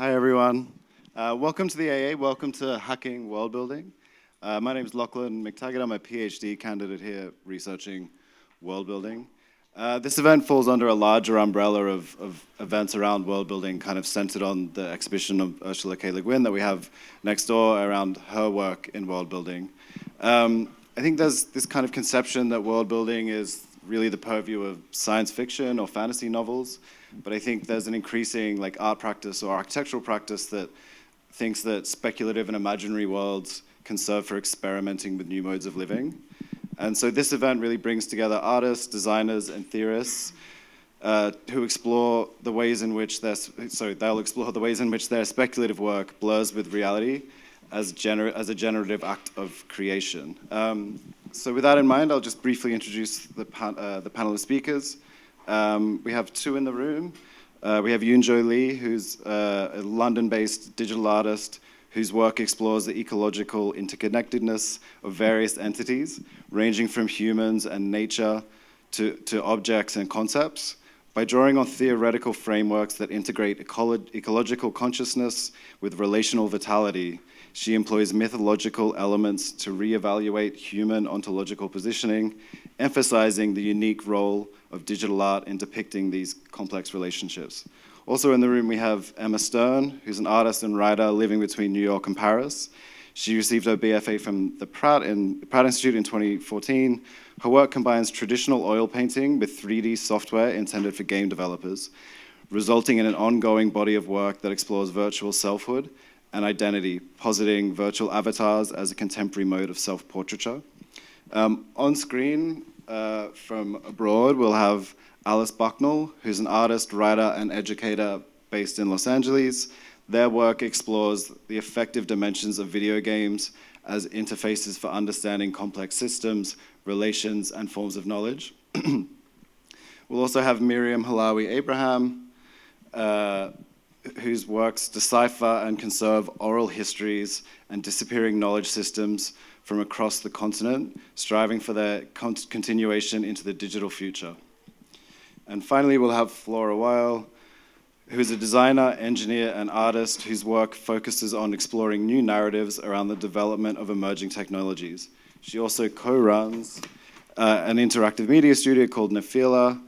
Hi, everyone. Welcome to the AA. Welcome to Hacking Worldbuilding. My name is Lachlan McTaggart. I'm a PhD candidate here researching worldbuilding. This event falls under a larger umbrella of events around worldbuilding, kind of centered on the exhibition of Ursula K. Le Guin that we have next door around her work in worldbuilding. I think there's this kind of conception that worldbuilding is really the purview of science fiction or fantasy novels, but I think there's an increasing art practice or architectural practice that thinks that speculative and imaginary worlds can serve for experimenting with new modes of living. And so this event really brings together artists, designers, and theorists who explore the ways in which they'll explore the ways in which their speculative work blurs with reality as a generative act of creation. So with that in mind, I'll just briefly introduce the panel of speakers. We have two in the room. We have Eunjo Lee, who's a London-based digital artist whose work explores the ecological interconnectedness of various entities, ranging from humans and nature to objects and concepts. By drawing on theoretical frameworks that integrate ecological consciousness with relational vitality, she employs mythological elements to reevaluate human ontological positioning, emphasizing the unique role of digital art in depicting these complex relationships. Also in the room we have Emma Stern, who's an artist and writer living between New York and Paris. She received her BFA from the Pratt Institute in 2014. Her work combines traditional oil painting with 3D software intended for game developers, resulting in an ongoing body of work that explores virtual selfhood and identity, positing virtual avatars as a contemporary mode of self-portraiture. On screen from abroad, we'll have Alice Bucknell, who's an artist, writer, and educator based in Los Angeles. Their work explores the affective dimensions of video games as interfaces for understanding complex systems, relations, and forms of knowledge. We'll also have Miriam Hillawi Abraham, whose works decipher and conserve oral histories and disappearing knowledge systems from across the continent, striving for their continuation into the digital future. And finally, we'll have Flora Weil, who's a designer, engineer, and artist whose work focuses on exploring new narratives around the development of emerging technologies. She also co-runs an interactive media studio called Nephila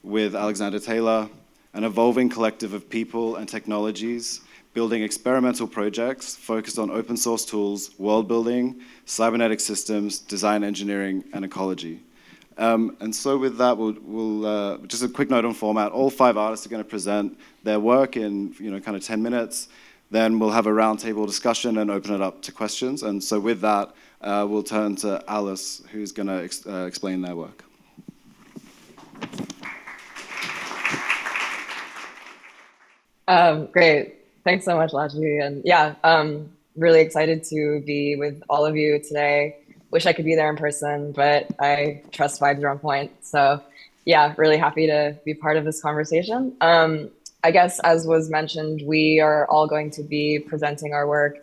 with Alexander Taylor, an evolving collective of people and technologies building experimental projects focused on open source tools, world building, cybernetic systems, design engineering, and ecology. And so with that, we'll just a quick note on format. All 5 artists are going to present their work in kind of 10 minutes. Then we'll have a roundtable discussion and open it up to questions. And so with that, we'll turn to Alice, who's going to explain their work. Great. Thanks so much, Lachi. And yeah, really excited to be with all of you today. Wish I could be there in person, but I trust vibes are on point. So yeah, really happy to be part of this conversation. I guess as was mentioned, we are all going to be presenting our work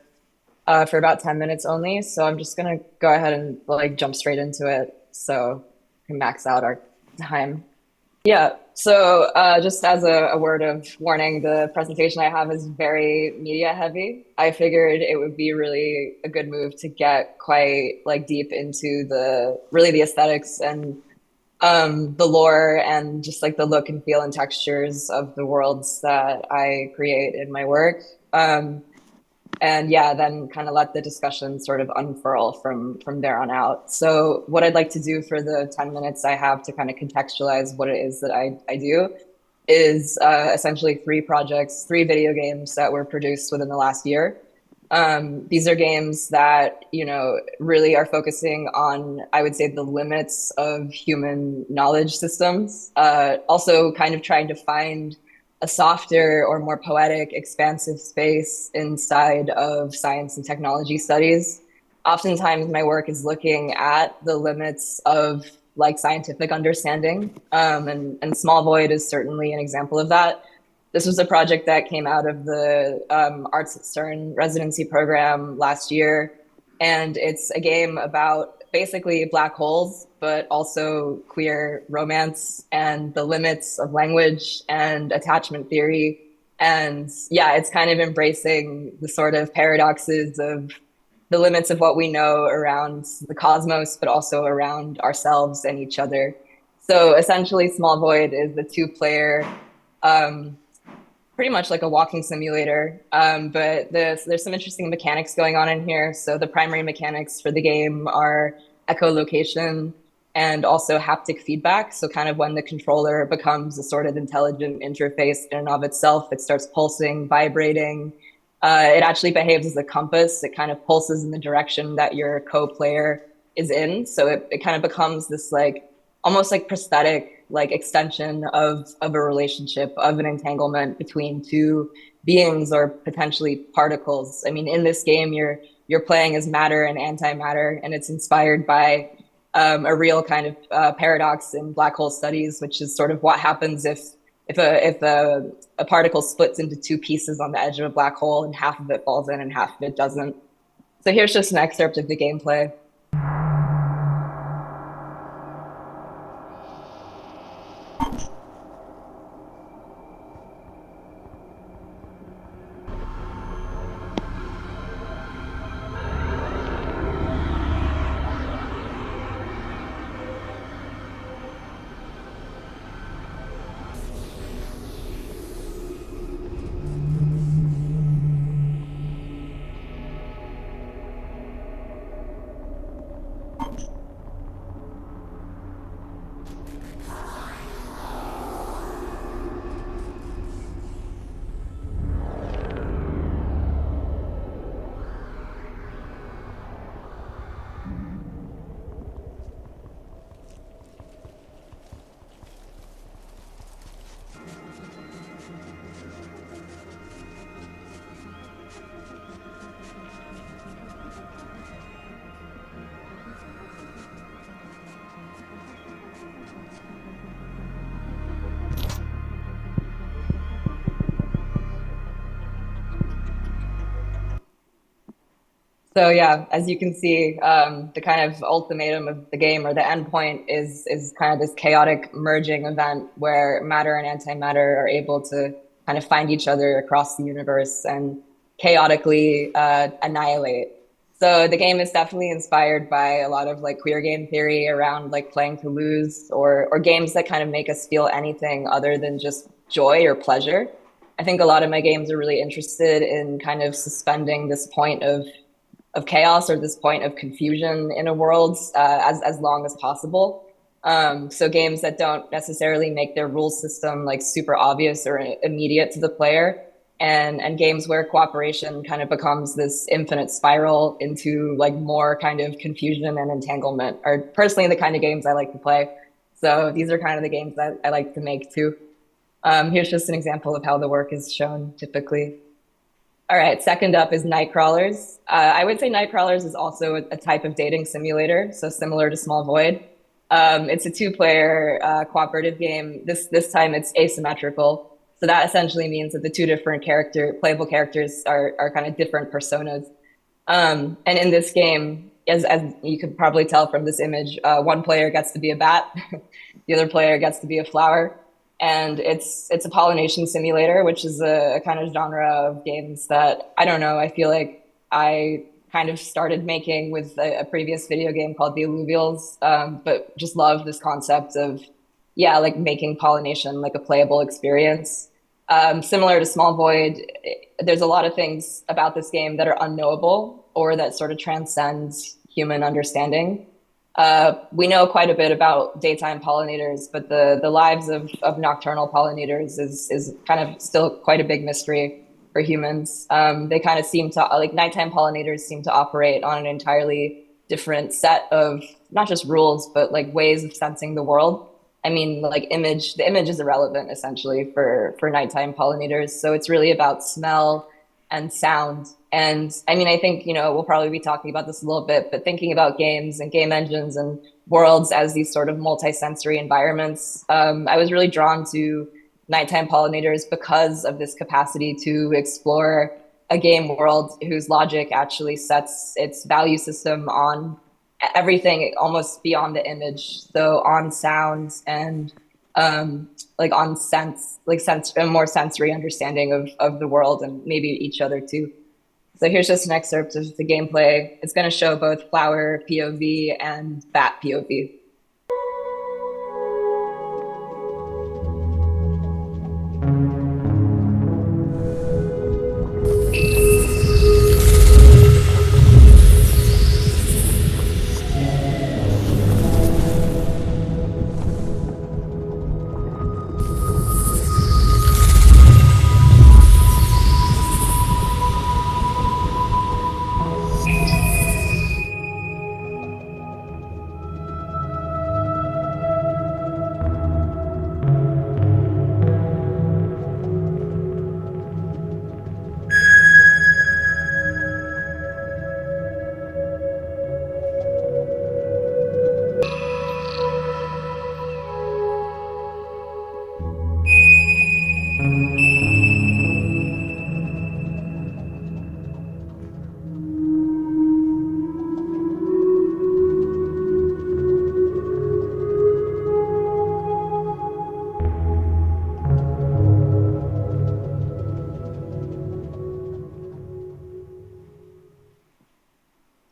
for about 10 minutes only. So I'm just gonna go ahead and jump straight into it so we can max out our time. Yeah, so just as a word of warning, the presentation I have is very media heavy. I figured it would be really a good move to get quite deep into the aesthetics and the lore and just the look and feel and textures of the worlds that I create in my work. And yeah, then kind of let the discussion sort of unfurl from there on out. So what I'd like to do for the 10 minutes I have to kind of contextualize what it is that I do is essentially 3 projects, 3 video games that were produced within the last year. These are games that, really are focusing on, I would say, the limits of human knowledge systems. Also kind of trying to find a softer or more poetic, expansive space inside of science and technology studies. Oftentimes my work is looking at the limits of scientific understanding, and Small Void is certainly an example of that. This was a project that came out of the Arts at CERN residency program last year, and it's a game about basically black holes, but also queer romance and the limits of language and attachment theory And yeah, it's kind of embracing the sort of paradoxes of the limits of what we know around the cosmos, but also around ourselves and each other. So essentially, Small Void is the two-player, um, pretty much like a walking simulator. But there's some interesting mechanics going on in here. So the primary mechanics for the game are echolocation and also haptic feedback. So kind of when the controller becomes a sort of intelligent interface in and of itself, it starts pulsing, vibrating. It actually behaves as a compass. It kind of pulses in the direction that your co-player is in. So it kind of becomes this like almost like prosthetic like extension of a relationship, of an entanglement between two beings or potentially particles. I mean, in this game, you're playing as matter and antimatter, and it's inspired by a real kind of paradox in black hole studies, which is sort of what happens if a particle splits into two pieces on the edge of a black hole, and half of it falls in and half of it doesn't. So here's just an excerpt of the gameplay. So yeah, as you can see, the kind of ultimatum of the game or the endpoint is kind of this chaotic merging event where matter and antimatter are able to kind of find each other across the universe and chaotically annihilate. So the game is definitely inspired by a lot of like queer game theory around like playing to lose or games that kind of make us feel anything other than just joy or pleasure. I think a lot of my games are really interested in kind of suspending this point of chaos or this point of confusion in a world as long as possible. So games that don't necessarily make their rule system like super obvious or immediate to the player, and games where cooperation kind of becomes this infinite spiral into like more kind of confusion and entanglement are personally the kind of games I like to play. So these are kind of the games that I like to make too. Here's just an example of how the work is shown typically. All right, second up is night crawlers. I would say night crawlers is also a type of dating simulator, so similar to Small Void. It's a two-player cooperative game. This time it's asymmetrical. So that essentially means that the two different playable characters are kind of different personas. And in this game, as you could probably tell from this image, one player gets to be a bat, the other player gets to be a flower. And it's a pollination simulator, which is a kind of genre of games that I don't know. I feel like I kind of started making with a previous video game called the Alluvials, but just love this concept of like making pollination like a playable experience. Similar to Small Void, there's a lot of things about this game that are unknowable or that sort of transcends human understanding. We know quite a bit about daytime pollinators, but the lives of nocturnal pollinators is kind of still quite a big mystery for humans. They kind of seem to, like nighttime pollinators seem to operate on an entirely different set of not just rules, but like ways of sensing the world. I mean, like the image is irrelevant essentially for nighttime pollinators. So it's really about smell and sound. And I mean, I think, we'll probably be talking about this a little bit, but thinking about games and game engines and worlds as these sort of multi-sensory environments, I was really drawn to nighttime pollinators because of this capacity to explore a game world whose logic actually sets its value system on everything almost beyond the image. So on sounds and like on sense, a more sensory understanding of the world and maybe each other too. So here's just an excerpt of the gameplay. It's going to show both flower POV and bat POV.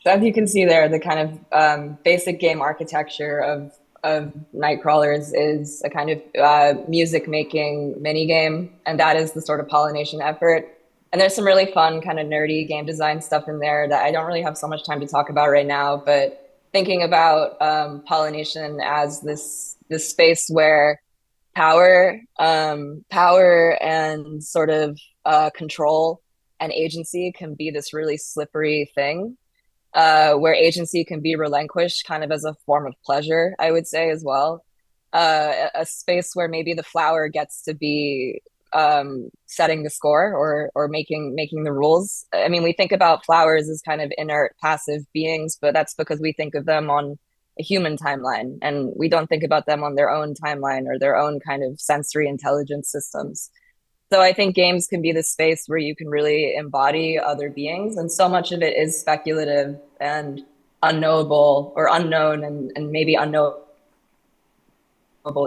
So as you can see there, the kind of basic game architecture of Nightcrawlers is a kind of music making mini game, and that is the sort of pollination effort. And there's some really fun kind of nerdy game design stuff in there that I don't really have so much time to talk about right now. But thinking about pollination as this space where power and sort of control and agency can be this really slippery thing, where agency can be relinquished kind of as a form of pleasure, I would say as well. A space where maybe the flower gets to be setting the score or making the rules. I mean, we think about flowers as kind of inert, passive beings, but that's because we think of them on a human timeline, and we don't think about them on their own timeline or their own kind of sensory intelligence systems. So I think games can be the space where you can really embody other beings, and so much of it is speculative and unknowable or unknown and maybe unknowable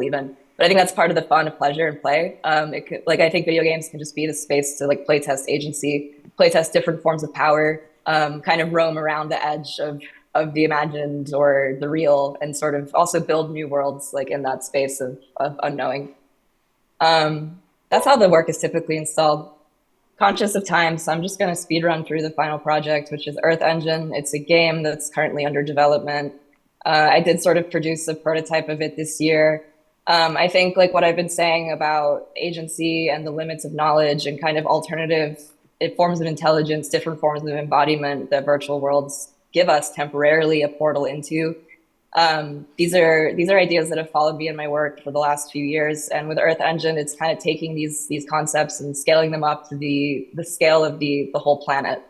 even. But I think that's part of the fun of pleasure and play. It could, like I think video games can just be the space to like playtest agency, playtest different forms of power, kind of roam around the edge of the imagined or the real, and sort of also build new worlds like in that space of unknowing. That's how the work is typically installed. Conscious of time, so I'm just going to speed run through the final project, which is Earth Engine. It's a game that's currently under development. I did sort of produce a prototype of it this year. I think like what I've been saying about agency and the limits of knowledge and kind of alternative forms of intelligence, different forms of embodiment that virtual worlds give us temporarily a portal into. These are ideas that have followed me in my work for the last few years. And with Earth Engine, it's kind of taking these concepts and scaling them up to the scale of the whole planet.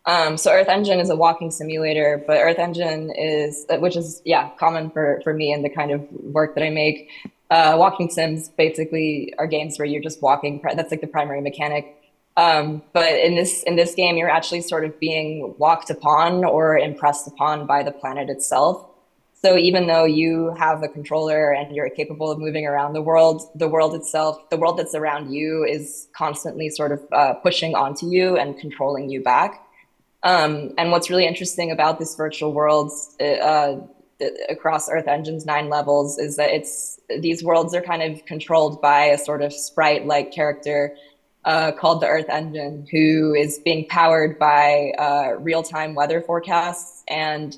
So Earth Engine is a walking simulator, but Earth Engine is, which is, yeah, common for me and the kind of work that I make. Walking sims basically are games where you're just walking. That's like the primary mechanic. But in this game, you're actually sort of being walked upon or impressed upon by the planet itself. So even though you have a controller and you're capable of moving around the world itself, the world that's around you is constantly sort of pushing onto you and controlling you back. And what's really interesting about this virtual worlds across Earth Engine's 9 levels is that these worlds are kind of controlled by a sort of sprite-like character called the Earth Engine, who is being powered by real-time weather forecasts and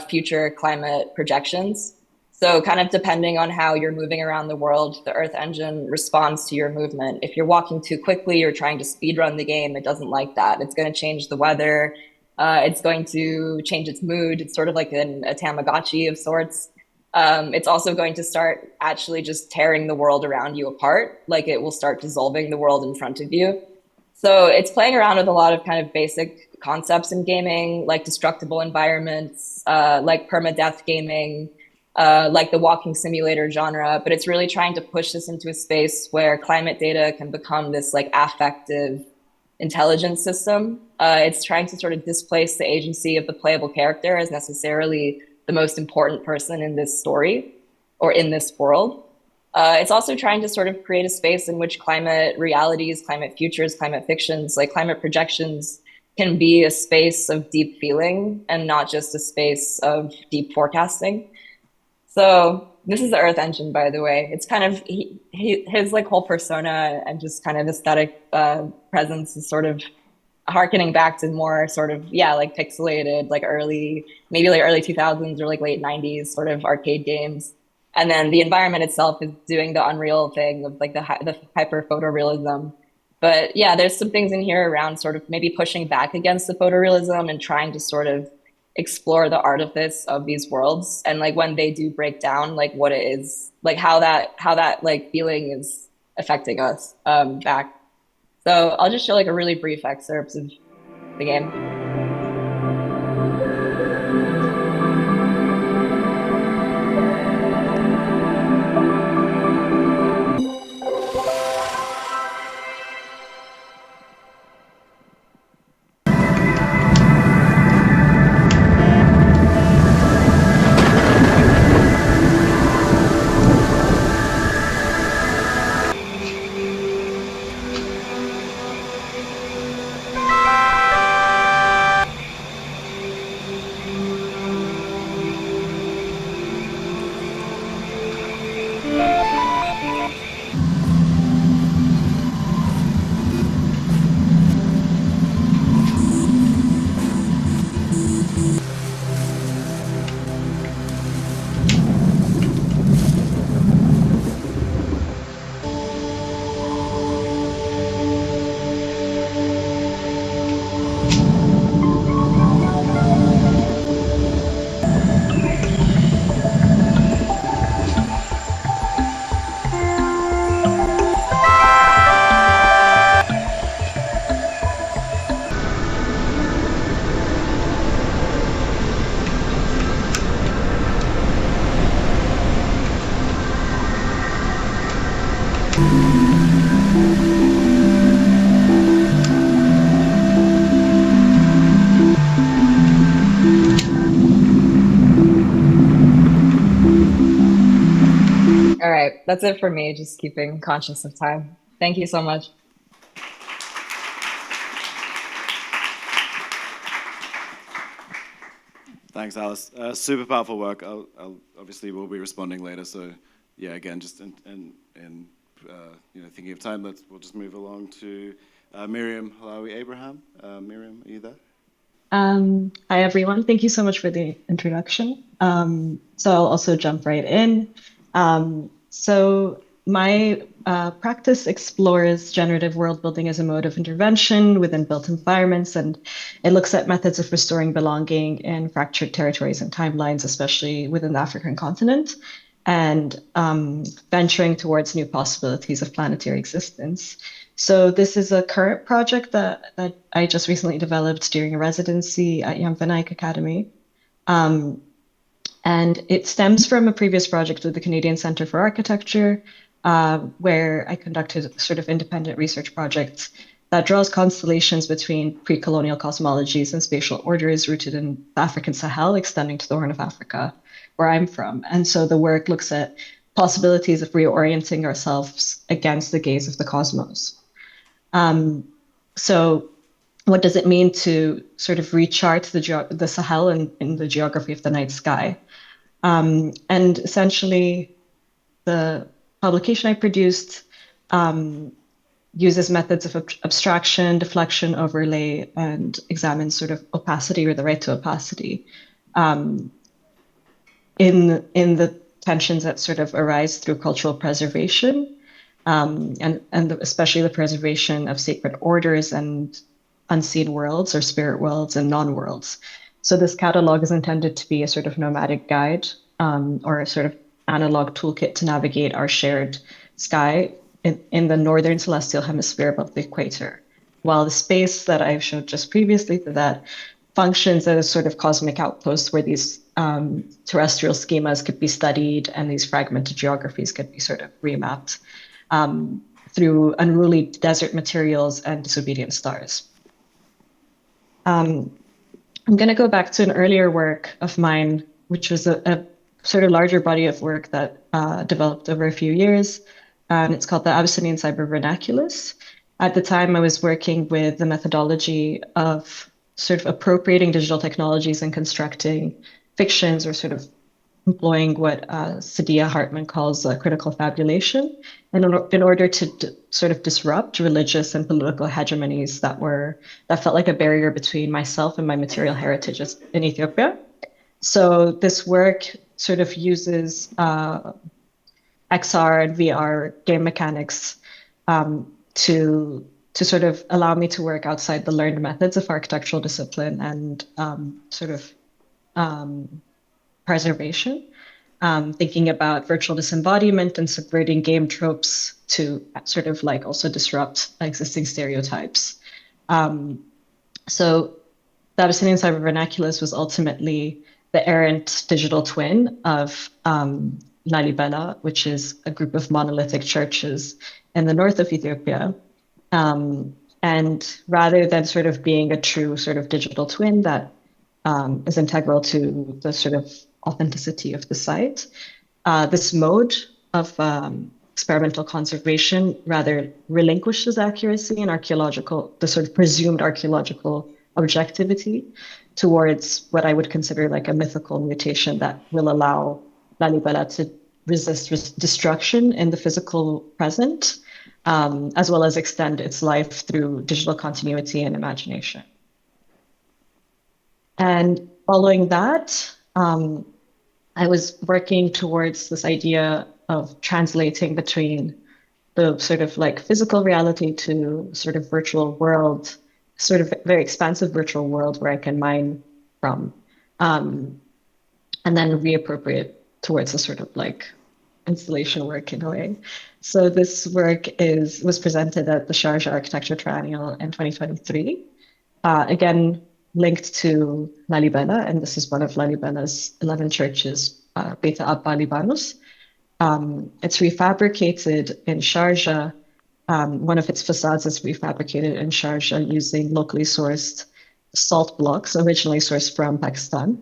future climate projections. So kind of depending on how you're moving around the world, the Earth Engine responds to your movement. If you're walking too quickly or trying to speed run the game, it doesn't like that. It's going to change the weather. It's going to change its mood. It's sort of like a Tamagotchi of sorts. It's also going to start actually just tearing the world around you apart. Like it will start dissolving the world in front of you. So it's playing around with a lot of kind of basic concepts in gaming, like destructible environments, like permadeath gaming, like the walking simulator genre, but it's really trying to push this into a space where climate data can become this like affective intelligence system. It's trying to sort of displace the agency of the playable character as necessarily the most important person in this story or in this world. It's also trying to sort of create a space in which climate realities, climate futures, climate fictions, like climate projections can be a space of deep feeling and not just a space of deep forecasting. So this is the Earth Engine, by the way. It's kind of his like whole persona and just kind of aesthetic presence is sort of harkening back to more sort of like pixelated, like maybe like early 2000s or like late 90s sort of arcade games. And then the environment itself is doing the unreal thing of like the hyper photorealism. But yeah, there's some things in here around sort of maybe pushing back against the photorealism and trying to sort of explore the artifice of these worlds and like when they do break down, like what it is, like how that like feeling is affecting us back. So I'll just show like a really brief excerpt of the game. All right, that's it for me, just keeping conscious of time. Thank you so much. Thanks, Alice. Super powerful work. I'll obviously we'll be responding later. So yeah, again, just in thinking of time, we'll just move along to Miriam Hillawi Abraham. Miriam, are you there? Hi, everyone. Thank you so much for the introduction. So I'll also jump right in. So my practice explores generative world building as a mode of intervention within built environments, and it looks at methods of restoring belonging in fractured territories and timelines, especially within the African continent, and venturing towards new possibilities of planetary existence. So this is a current project that I just recently developed during a residency at Young Vinayak Academy. And it stems from a previous project with the Canadian Centre for Architecture, where I conducted sort of independent research projects that draws constellations between pre-colonial cosmologies and spatial orders rooted in the African Sahel, extending to the Horn of Africa, where I'm from. And so the work looks at possibilities of reorienting ourselves against the gaze of the cosmos. So what does it mean to sort of rechart the Sahel in the geography of the night sky? And essentially, the publication I produced uses methods of abstraction, deflection, overlay, and examines sort of opacity or the right to opacity in the tensions that sort of arise through cultural preservation, and especially the preservation of sacred orders and unseen worlds or spirit worlds and non-worlds. So this catalog is intended to be a sort of nomadic guide or a sort of analog toolkit to navigate our shared sky in the northern celestial hemisphere above the equator. While the space that I've showed just previously that functions as a sort of cosmic outpost where these terrestrial schemas could be studied and these fragmented geographies could be sort of remapped through unruly desert materials and disobedient stars. I'm going to go back to an earlier work of mine, which was a sort of larger body of work that developed over a few years. It's called the Abyssinian Cyber Vernaculus. At the time, I was working with the methodology of sort of appropriating digital technologies and constructing fictions, or sort of employing what Saidiya Hartman calls critical fabulation, and in order to sort of disrupt religious and political hegemonies that felt like a barrier between myself and my material heritages in Ethiopia. So this work sort of uses XR and VR game mechanics to sort of allow me to work outside the learned methods of architectural discipline and sort of preservation, thinking about virtual disembodiment and subverting game tropes to sort of like also disrupt existing stereotypes. So the Abyssinian Cyber Vernaculus was ultimately the errant digital twin of Lalibela, which is a group of monolithic churches in the north of Ethiopia. And rather than sort of being a true sort of digital twin that is integral to the sort of authenticity of the site, this mode of experimental conservation rather relinquishes accuracy and the sort of presumed archaeological objectivity towards what I would consider like a mythical mutation that will allow Lalibela to resist destruction in the physical present, as well as extend its life through digital continuity and imagination. And following that, I was working towards this idea of translating between the sort of like physical reality to sort of virtual world, sort of very expansive virtual world where I can mine from, and then reappropriate towards a sort of like installation work in a way. So this work was presented at the Sharjah Architecture Triennial in 2023. Again, linked to Lalibela, and this is one of Lalibela's 11 churches, Beit Abba Libanus. It's refabricated in Sharjah. One of its facades is refabricated in Sharjah using locally sourced salt blocks, originally sourced from Pakistan.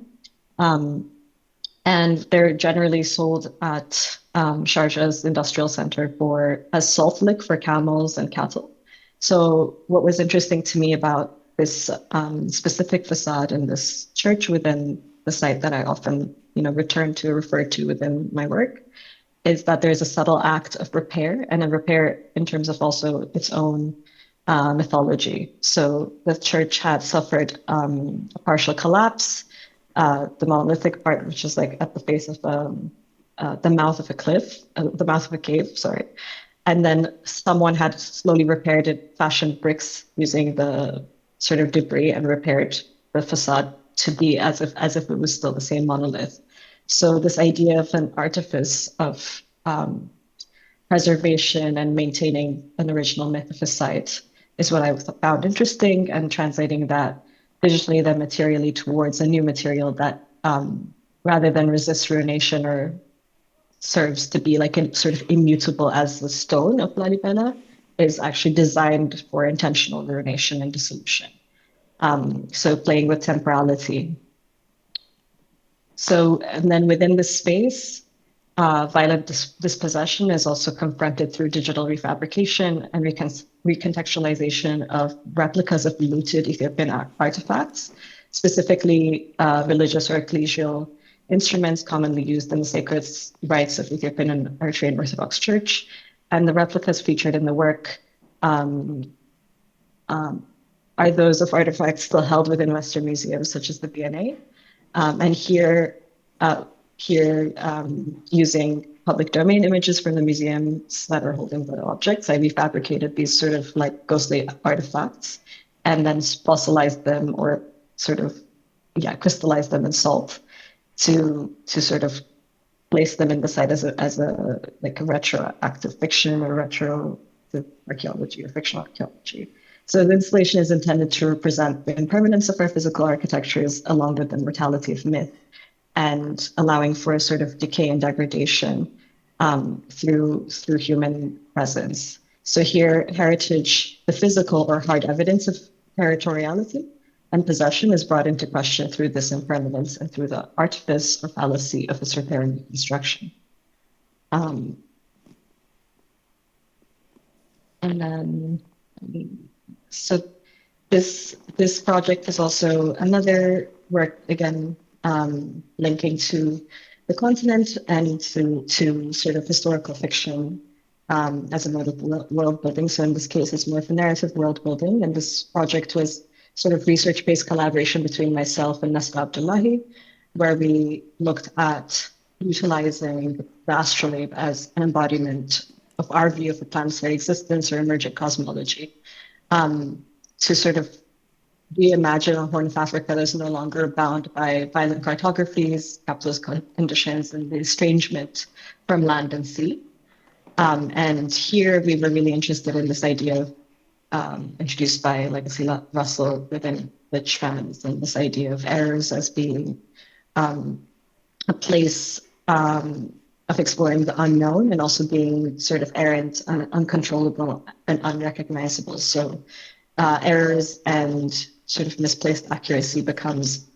And they're generally sold at Sharjah's industrial center as salt lick for camels and cattle. So what was interesting to me about this specific facade in this church within the site that I often, return to, refer to within my work, is that there's a subtle act of repair, and a repair in terms of also its own mythology. So the church had suffered a partial collapse. The monolithic part, which is like at the face of the mouth of a cave, sorry. And then someone had slowly repaired it, fashioned bricks using the sort of debris, and repaired the facade to be as if it was still the same monolith. So this idea of an artifice of preservation and maintaining an original myth of a site is what I found interesting, and translating that digitally then materially towards a new material that rather than resist ruination or serves to be like a sort of immutable as the stone of Lalibela, is actually designed for intentional ruination and dissolution. So playing with temporality. So, and then within this space, violent dispossession is also confronted through digital refabrication and recontextualization of replicas of looted Ethiopian artifacts, specifically religious or ecclesial instruments commonly used in the sacred rites of Ethiopian and Eritrean Orthodox Church. And the replicas featured in the work are those of artifacts still held within Western museums, such as the V&A. And here, using public domain images from the museums that are holding the objects, I refabricated these sort of like ghostly artifacts, and then fossilized them, or sort of, crystallized them in salt to sort of place them in the site as a like a retroactive fiction, or retro archaeology, or fictional archaeology. So the installation is intended to represent the impermanence of our physical architectures along with the mortality of myth, and allowing for a sort of decay and degradation through human presence. So here, heritage, the physical or hard evidence of territoriality, and possession is brought into question through this impermanence and through the artifice or fallacy of its repairing construction. And then, so this project is also another work, again, linking to the continent and to sort of historical fiction as a mode of world building. So in this case, it's more of a narrative world building. And this project was sort of research-based collaboration between myself and Nasta Abdullahi, where we looked at utilizing the astrolabe as an embodiment of our view of the planetary existence or emergent cosmology, to sort of reimagine a Horn of Africa that is no longer bound by violent cartographies, capitalist conditions, and the estrangement from land and sea. And here we were really interested in this idea introduced by Legacy Russell within Glitch feminism, this idea of errors as being a place of exploring the unknown and also being sort of errant and uncontrollable and unrecognizable. So errors and sort of misplaced accuracy becomes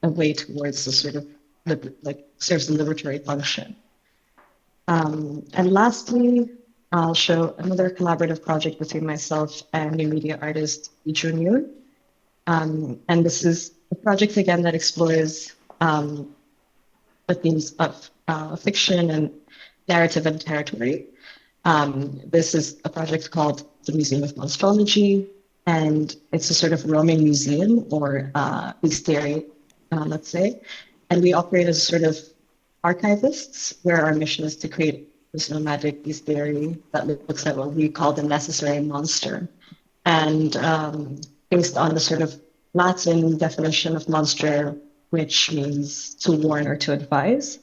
a way towards the sort of serves a liberatory function. And lastly, I'll show another collaborative project between myself and new media artist Eunjo. And this is a project again that explores the themes of fiction and narrative and territory. This is a project called the Museum of Monstrology, and it's a sort of roaming museum or bestiary, let's say. And we operate as sort of archivists, where our mission is to create this nomadic bestiary that looks at what we call the necessary monster. And based on the sort of Latin definition of monster, which means to warn or to advise,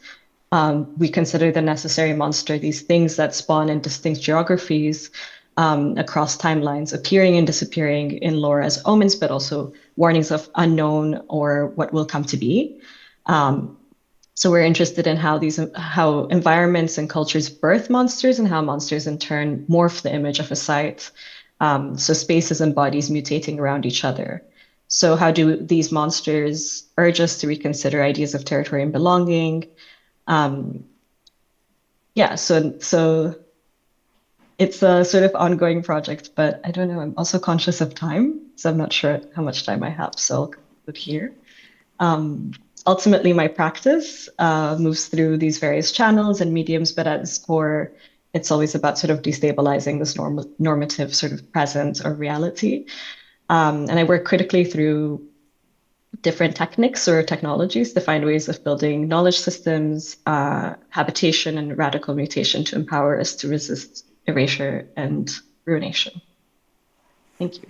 we consider the necessary monster these things that spawn in distinct geographies across timelines, appearing and disappearing in lore as omens, but also warnings of unknown or what will come to be. So we're interested in how environments and cultures birth monsters and how monsters in turn morph the image of a site. So spaces and bodies mutating around each other. So how do these monsters urge us to reconsider ideas of territory and belonging? So it's a sort of ongoing project, but I don't know, I'm also conscious of time, so I'm not sure how much time I have, so I'll conclude here. Ultimately, my practice moves through these various channels and mediums, but at its core, it's always about sort of destabilizing this normative sort of present or reality. And I work critically through different techniques or technologies to find ways of building knowledge systems, habitation, and radical mutation to empower us to resist erasure and ruination. Thank you.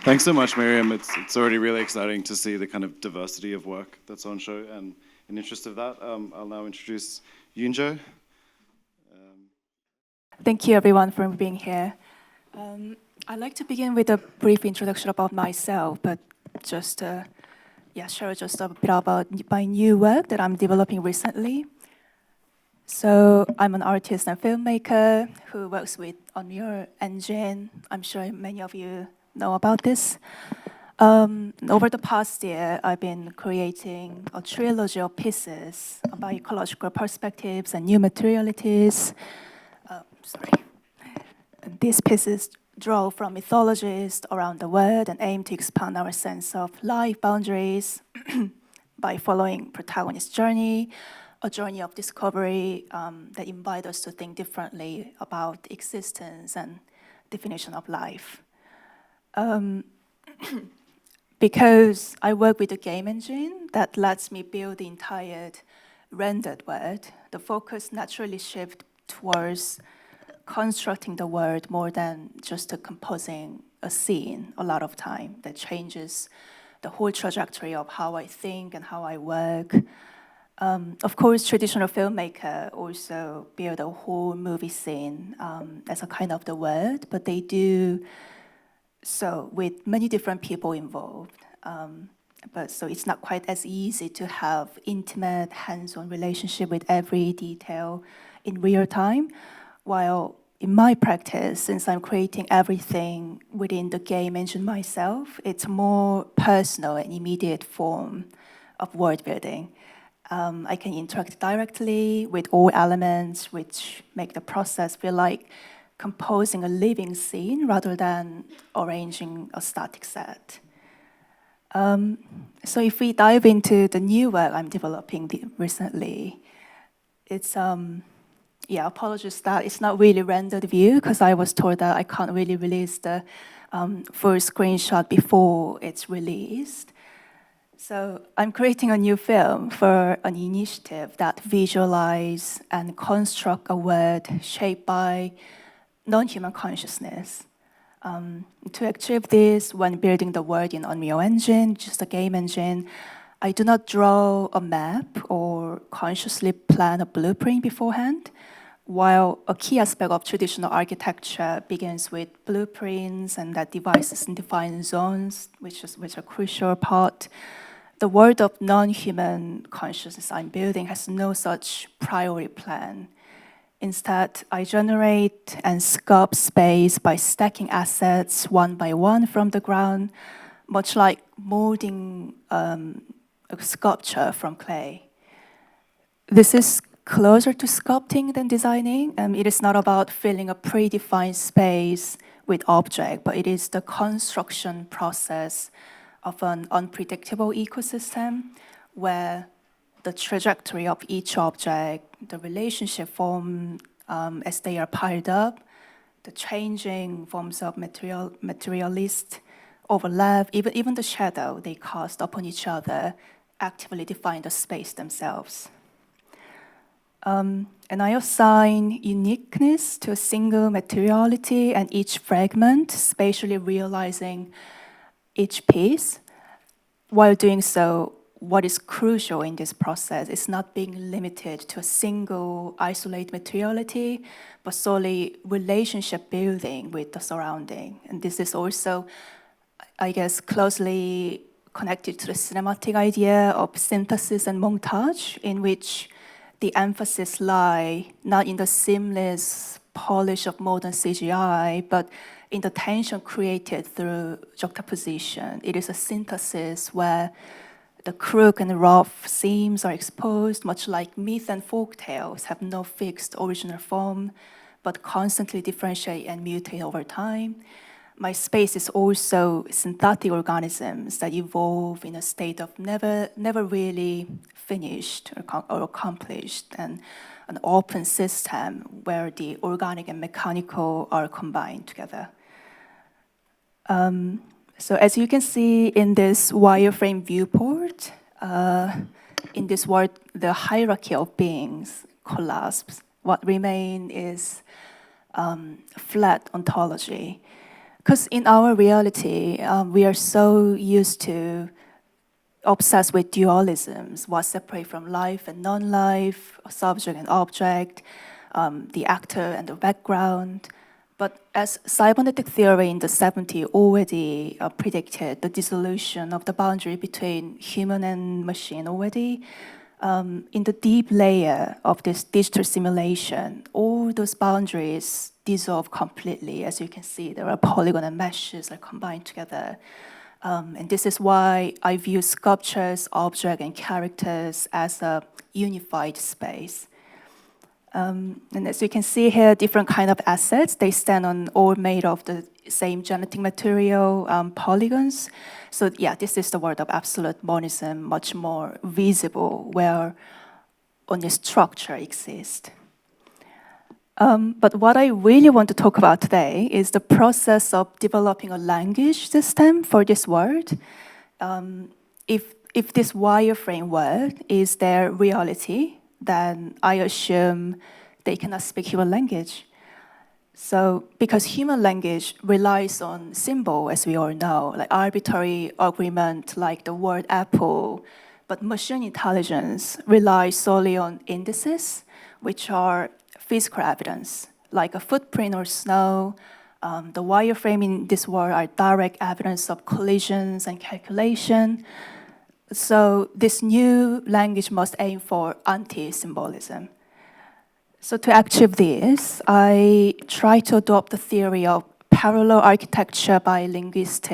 Thanks so much, Miriam. It's already really exciting to see the kind of diversity of work that's on show. And in interest of that, I'll now introduce Eunjo. Thank you, everyone, for being here. I'd like to begin with a brief introduction about myself, but just share just a bit about my new work that I'm developing recently. So I'm an artist and filmmaker who works with Unreal Engine. I'm sure many of you know about this. Over the past year, I've been creating a trilogy of pieces about ecological perspectives and new materialities. These pieces draw from mythologies around the world and aim to expand our sense of life boundaries by following protagonist's journey, a journey of discovery that invite us to think differently about existence and definition of life. Because I work with a game engine that lets me build the entire rendered world, the focus naturally shifts towards constructing the world more than just composing a scene a lot of time that changes the whole trajectory of how I think and how I work. Of course, traditional filmmaker also build a whole movie scene as a kind of the world, but they do so with many different people involved. But so it's not quite as easy to have intimate, hands-on relationship with every detail in real time, while in my practice, since I'm creating everything within the game engine myself, it's a more personal and immediate form of word building. I can interact directly with all elements, which make the process feel like composing a living scene rather than arranging a static set. So if we dive into the new work I'm developing recently, it's apologies that it's not really rendered view because I was told that I can't really release the full screenshot before it's released. So I'm creating a new film for an initiative that visualize and construct a word shaped by non-human consciousness. To achieve this, when building the world in Unreal Engine, just a game engine, I do not draw a map or consciously plan a blueprint beforehand. While a key aspect of traditional architecture begins with blueprints and that devices in defined zones, which are a crucial part, the world of non-human consciousness I'm building has no such priori plan. Instead, I generate and sculpt space by stacking assets one by one from the ground, much like molding a sculpture from clay. This is closer to sculpting than designing. It is not about filling a predefined space with object, but it is the construction process of an unpredictable ecosystem where the trajectory of each object, the relationship formed as they are piled up, the changing forms of materialist overlap, even the shadow they cast upon each other actively define the space themselves. And I assign uniqueness to a single materiality and each fragment, spatially realizing each piece. While doing so, what is crucial in this process is not being limited to a single isolated materiality, but solely relationship building with the surrounding. And this is also, I guess, closely connected to the cinematic idea of synthesis and montage, in which the emphasis lies not in the seamless polish of modern CGI, but in the tension created through juxtaposition. It is a synthesis where the crook and rough seams are exposed, much like myth and folk tales have no fixed original form, but constantly differentiate and mutate over time. My space is also synthetic organisms that evolve in a state of never really finished or accomplished, and an open system where the organic and mechanical are combined together. So as you can see in this wireframe viewport, in this world, the hierarchy of beings collapses. What remains is flat ontology. Because in our reality, we are so used to obsessed with dualisms, what separates from life and non-life, subject and object, the actor and the background. But as cybernetic theory in the 70s already predicted the dissolution of the boundary between human and machine already, in the deep layer of this digital simulation, all those boundaries dissolve completely. As you can see, there are polygon and meshes that are combined together. And this is why I view sculptures, objects, and characters as a unified space. And as you can see here, different kind of assets, they stand on all made of the same genetic material, polygons. So yeah, this is the world of absolute monism, much more visible, where only structure exists. But what I really want to talk about today is the process of developing a language system for this world. If this wireframe world is their reality, then I assume they cannot speak human language. So, because human language relies on symbol, as we all know, like arbitrary agreement, like the word apple, but machine intelligence relies solely on indices, which are physical evidence, like a footprint or snow. The wireframe in this world are direct evidence of collisions and calculation. So this new language must aim for anti-symbolism. So to achieve this, I try to adopt the theory of parallel architecture by linguist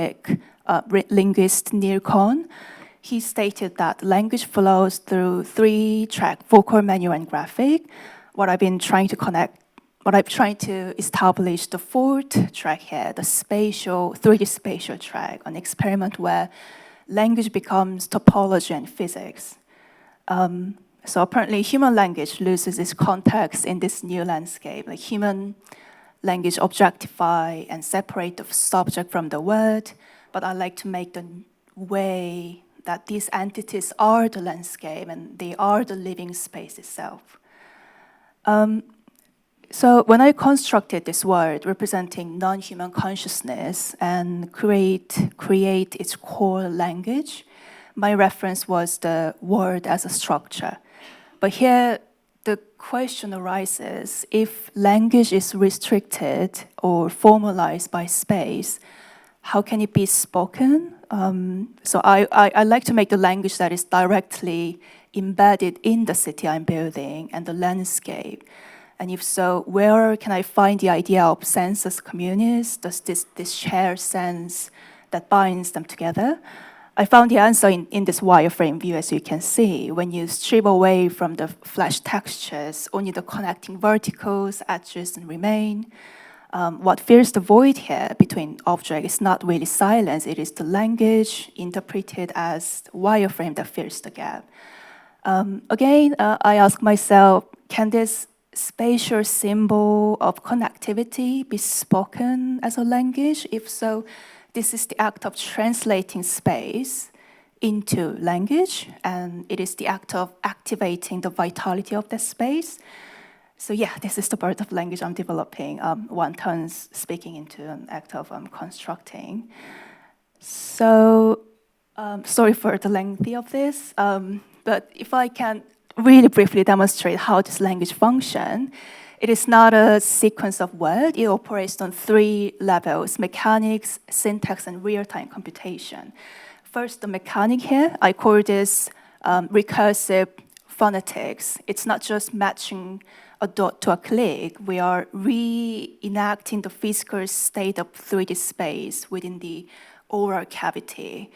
Neil Cohn. He stated that language flows through 3-track: vocal, manual, and graphic. What I'm trying to establish the 4th track here, the 3D spatial track, an experiment where language becomes topology and physics. So apparently human language loses its context in this new landscape. Like human language objectify and separate the subject from the word, but I like to make the way that these entities are the landscape and they are the living space itself. So when I constructed this word representing non-human consciousness and create its core language, my reference was the word as a structure. But here, the question arises, if language is restricted or formalized by space, how can it be spoken? So I like to make the language that is directly embedded in the city I'm building and the landscape. And if so, where can I find the idea of sensus communis, this shared sense that binds them together? I found the answer in this wireframe view, as you can see. When you strip away from the flash textures, only the connecting verticals, edges, and remain. What fills the void here between objects is not really silence, it is the language interpreted as the wireframe that fills the gap. Again, I ask myself, can this spatial symbol of connectivity be spoken as a language? If so, this is the act of translating space into language, and it is the act of activating the vitality of that space. So yeah, this is the part of language I'm developing. One turns speaking into an act of constructing. So sorry for the length of this, but if I can really briefly demonstrate how this language functions, it is not a sequence of words. It operates on 3 levels: mechanics, syntax, and real-time computation. First, the mechanic here, I call this recursive phonetics. It's not just matching a dot to a click. We are reenacting the physical state of 3D space within the oral cavity.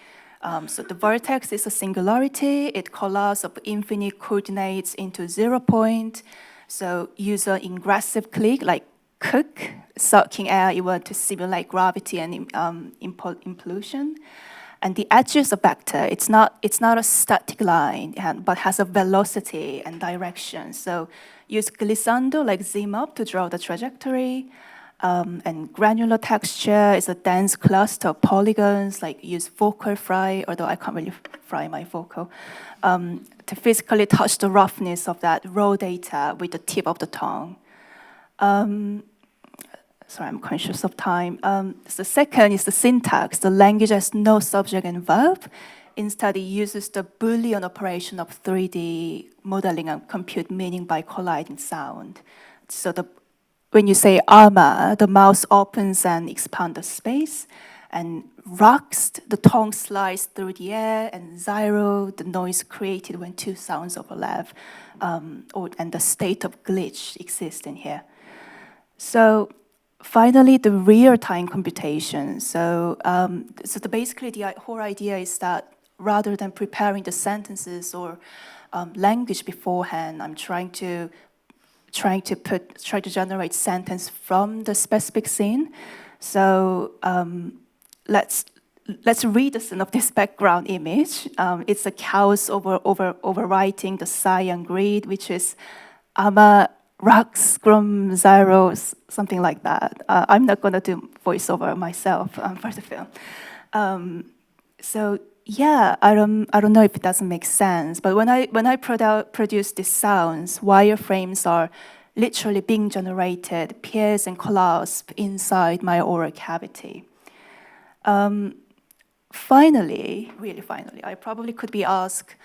So the vertex is a singularity. It collapses of infinite coordinates into 0 point. So use an ingressive click, like cook, sucking air, you want to simulate gravity and implosion. And the edges of vector, it's not a static line, but has a velocity and direction. So use glissando, like zoom up to draw the trajectory. And granular texture is a dense cluster of polygons, like use vocal fry, although I can't really fry my vocal, to physically touch the roughness of that raw data with the tip of the tongue. Sorry, I'm conscious of time. The second is the syntax. The language has no subject and verb. Instead, it uses the Boolean operation of 3D modeling and compute meaning by colliding sound. So when you say ama, the mouth opens and expands the space, and rocks, the tongue slides through the air, and zyro, the noise created when 2 sounds overlap, and the state of glitch exists in here. So finally, the real-time computation. So basically the whole idea is that rather than preparing the sentences or language beforehand, I'm trying to generate sentence from the specific scene. So let's read the scene of this background image. It's a chaos overwriting the cyan grid, which is ama rocks from zeros, something like that. I'm not gonna do voiceover myself for the film. So yeah, I don't know if it doesn't make sense, but when I produce these sounds, wireframes are literally being generated, pairs and collapsed inside my oral cavity. Finally, I probably could be asked,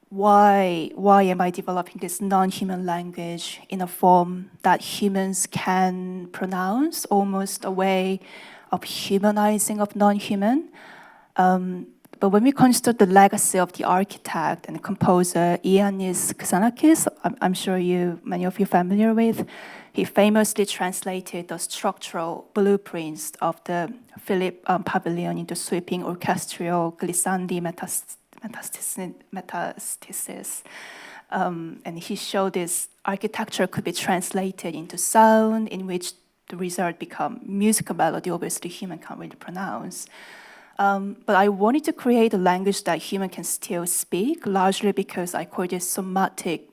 why am I developing this non-human language in a form that humans can pronounce, almost a way of humanizing of non-human? but when we consider the legacy of the architect and composer Ioannis Xenakis, I'm sure many of you are familiar with, he famously translated the structural blueprints of the Philip Pavilion into sweeping orchestral glissandi metastasis. And he showed this architecture could be translated into sound, in which the result become musical melody, obviously human can't really pronounce. But I wanted to create a language that human can still speak, largely because I call this somatic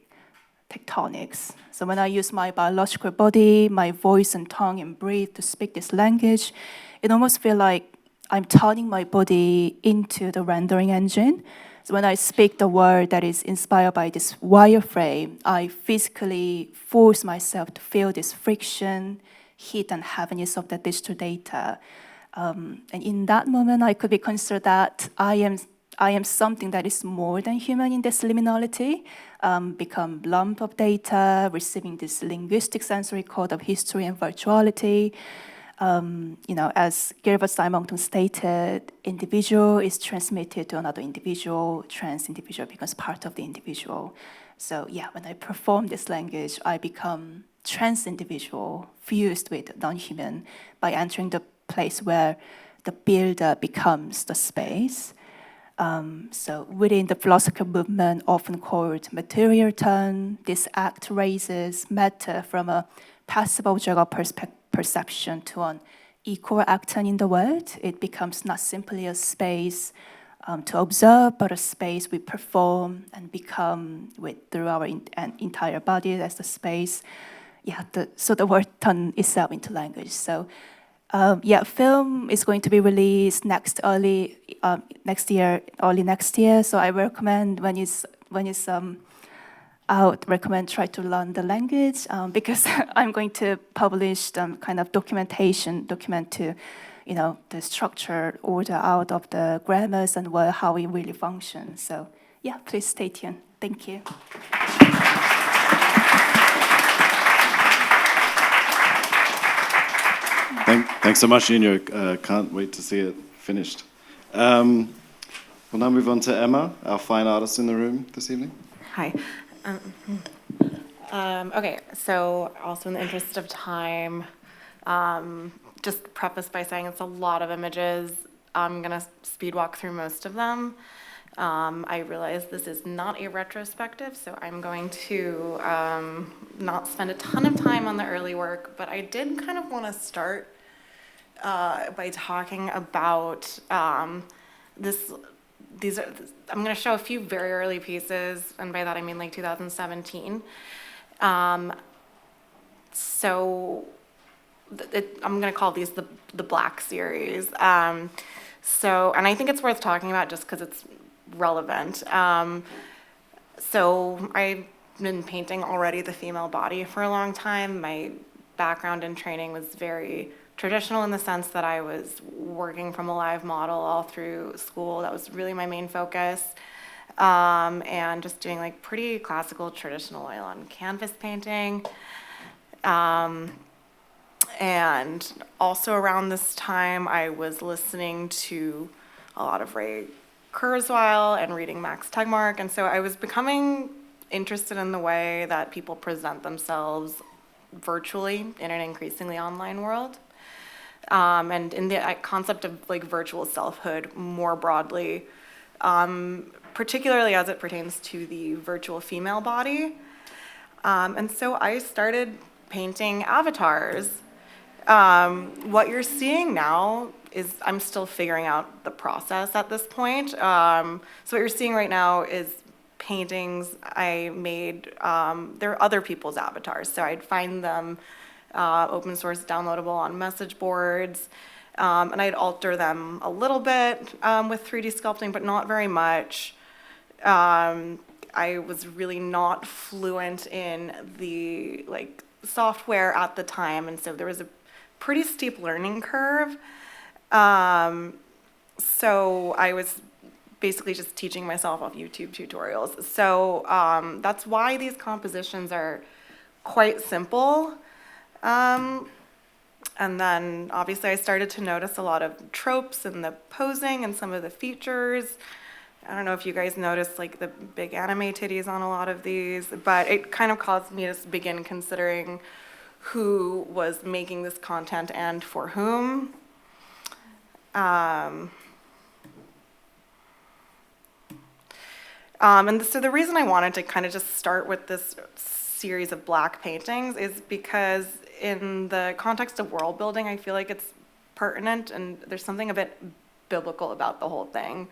tectonics. So when I use my biological body, my voice and tongue and breathe to speak this language, it almost feels like I'm turning my body into the rendering engine. So when I speak the word that is inspired by this wireframe, I physically force myself to feel this friction, heat, and heaviness of the digital data. And in that moment, I could be considered that I am something that is more than human in this liminality, become lump of data, receiving this linguistic sensory code of history and virtuality. As Gilbert Simonton stated, individual is transmitted to another individual, trans individual becomes part of the individual. So yeah, when I perform this language, I become trans individual fused with non-human by entering the place where the builder becomes the space. So within the philosophical movement, often called material turn, this act raises matter from a passive object of perception to an equal actor in the world. It becomes not simply a space to observe, but a space we perform and become through our entire body as the space. Yeah, so the word turn itself into language. So film is going to be released early next year. So I recommend when it's out, recommend try to learn the language because I'm going to publish kind of document to, the structure order out of the grammars and how it really functions. So yeah, please stay tuned. Thank you. Thanks so much, Eunjo. Can't wait to see it finished. We'll now move on to Emma, our fine artist in the room this evening. Hi. Okay, so also in the interest of time, just preface by saying it's a lot of images. I'm going to speed walk through most of them. I realize this is not a retrospective, so I'm going to not spend a ton of time on the early work, but I did kind of want to start by talking about I'm going to show a few very early pieces, and by that I mean like 2017. So I'm going to call these the Black series. And I think it's worth talking about just because it's relevant. So I've been painting already the female body for a long time. My background and training was very traditional in the sense that I was working from a live model all through school. That was really my main focus. And just doing like pretty classical traditional oil on canvas painting. And also around this time, I was listening to a lot of Ray Kurzweil and reading Max Tegmark. And so I was becoming interested in the way that people present themselves virtually in an increasingly online world. And in the concept of like virtual selfhood more broadly, particularly as it pertains to the virtual female body. And so I started painting avatars. What you're seeing now is, I'm still figuring out the process at this point. So what you're seeing right now is paintings I made. They're other people's avatars, so I'd find them open source downloadable on message boards, and I'd alter them a little bit with 3D sculpting, but not very much. I was really not fluent in the software at the time, and so there was a pretty steep learning curve. So I was basically just teaching myself off YouTube tutorials. So that's why these compositions are quite simple. And then obviously I started to notice a lot of tropes in the posing and some of the features. I don't know if you guys noticed like the big anime titties on a lot of these, but it kind of caused me to begin considering who was making this content and for whom. And so the reason I wanted to kind of just start with this series of black paintings is because in the context of world building, I feel like it's pertinent and there's something a bit biblical about the whole thing.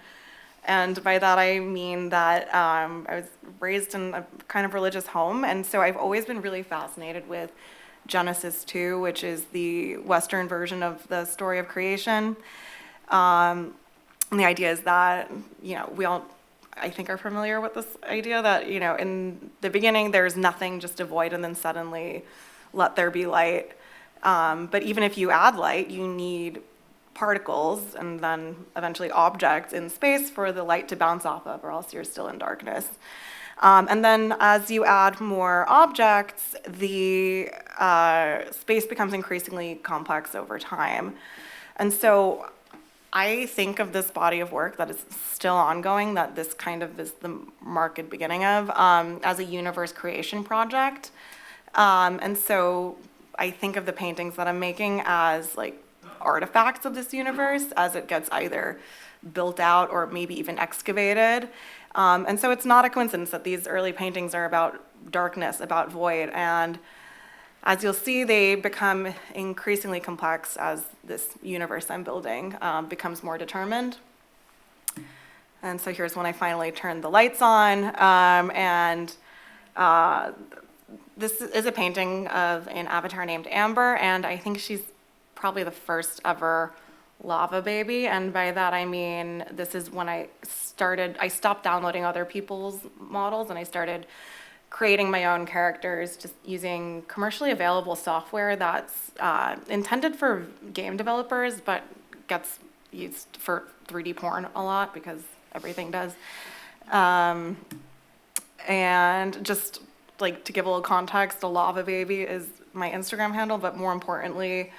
And by that I mean that I was raised in a kind of religious home, and so I've always been really fascinated with Genesis 2, which is the Western version of the story of creation. And the idea is that, we all, I think, are familiar with this idea that, in the beginning there's nothing, just a void, and then suddenly let there be light. But even if you add light, you need particles and then eventually objects in space for the light to bounce off of, or else you're still in darkness. And then as you add more objects, the space becomes increasingly complex over time. And so I think of this body of work that is still ongoing, that this kind of is the marked beginning of, as a universe creation project. And so I think of the paintings that I'm making as like artifacts of this universe as it gets either built out or maybe even excavated. And so it's not a coincidence that these early paintings are about darkness, about void, and as you'll see, they become increasingly complex as this universe I'm building becomes more determined. And so here's when I finally turned the lights on, and this is a painting of an avatar named Amber, and I think she's probably the first ever lava baby, and by that I mean this is when I stopped downloading other people's models and I started creating my own characters just using commercially available software that's intended for game developers but gets used for 3D porn a lot because everything does. And just like to give a little context, a lava baby is my Instagram handle, but more importantly,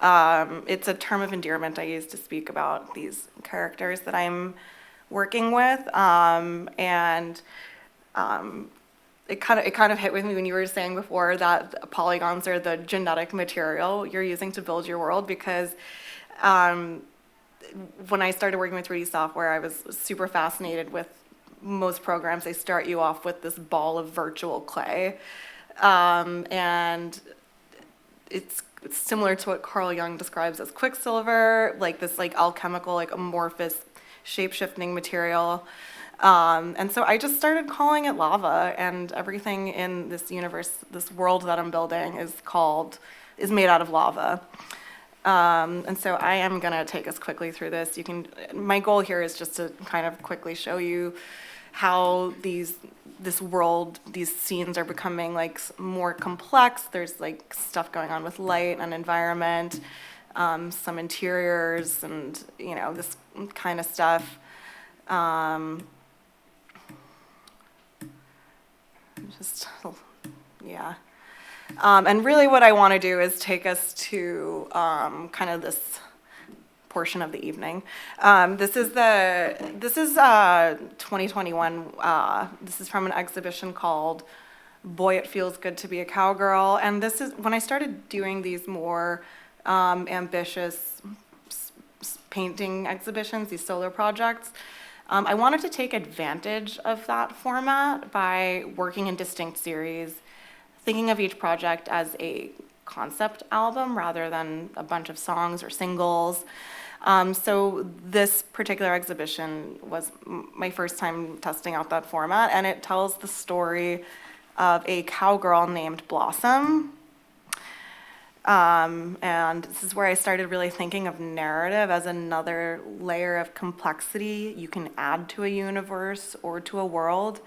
it's a term of endearment I use to speak about these characters that I'm working with. It kind of hit with me when you were saying before that polygons are the genetic material you're using to build your world, because when I started working with 3D software, I was super fascinated with most programs. They start you off with this ball of virtual clay, and it's similar to what Carl Jung describes as quicksilver, like this like alchemical, like amorphous, shape-shifting material. And so I just started calling it lava, and everything in this universe, this world that I'm building is made out of lava. And so I am gonna take us quickly through this. My goal here is just to kind of quickly show you how this world, these scenes are becoming like more complex. There's like stuff going on with light and environment, some interiors, and this kind of stuff. And really what I want to do is take us to kind of this portion of the evening. This is 2021. This is from an exhibition called Boy, It Feels Good to Be a Cowgirl. And this is when I started doing these more ambitious painting exhibitions, these solo projects. I wanted to take advantage of that format by working in distinct series, thinking of each project as a concept album rather than a bunch of songs or singles. So this particular exhibition was my first time testing out that format, and it tells the story of a cowgirl named Blossom. And this is where I started really thinking of narrative as another layer of complexity you can add to a universe or to a world.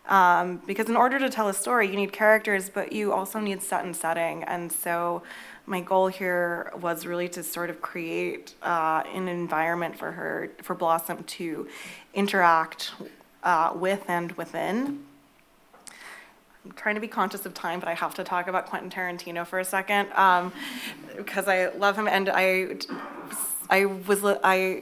Because in order to tell a story, you need characters, but you also need set and setting. And so my goal here was really to sort of create an environment for Blossom to interact with and within. trying to be conscious of time, but I have to talk about Quentin Tarantino for a second, because I love him, and I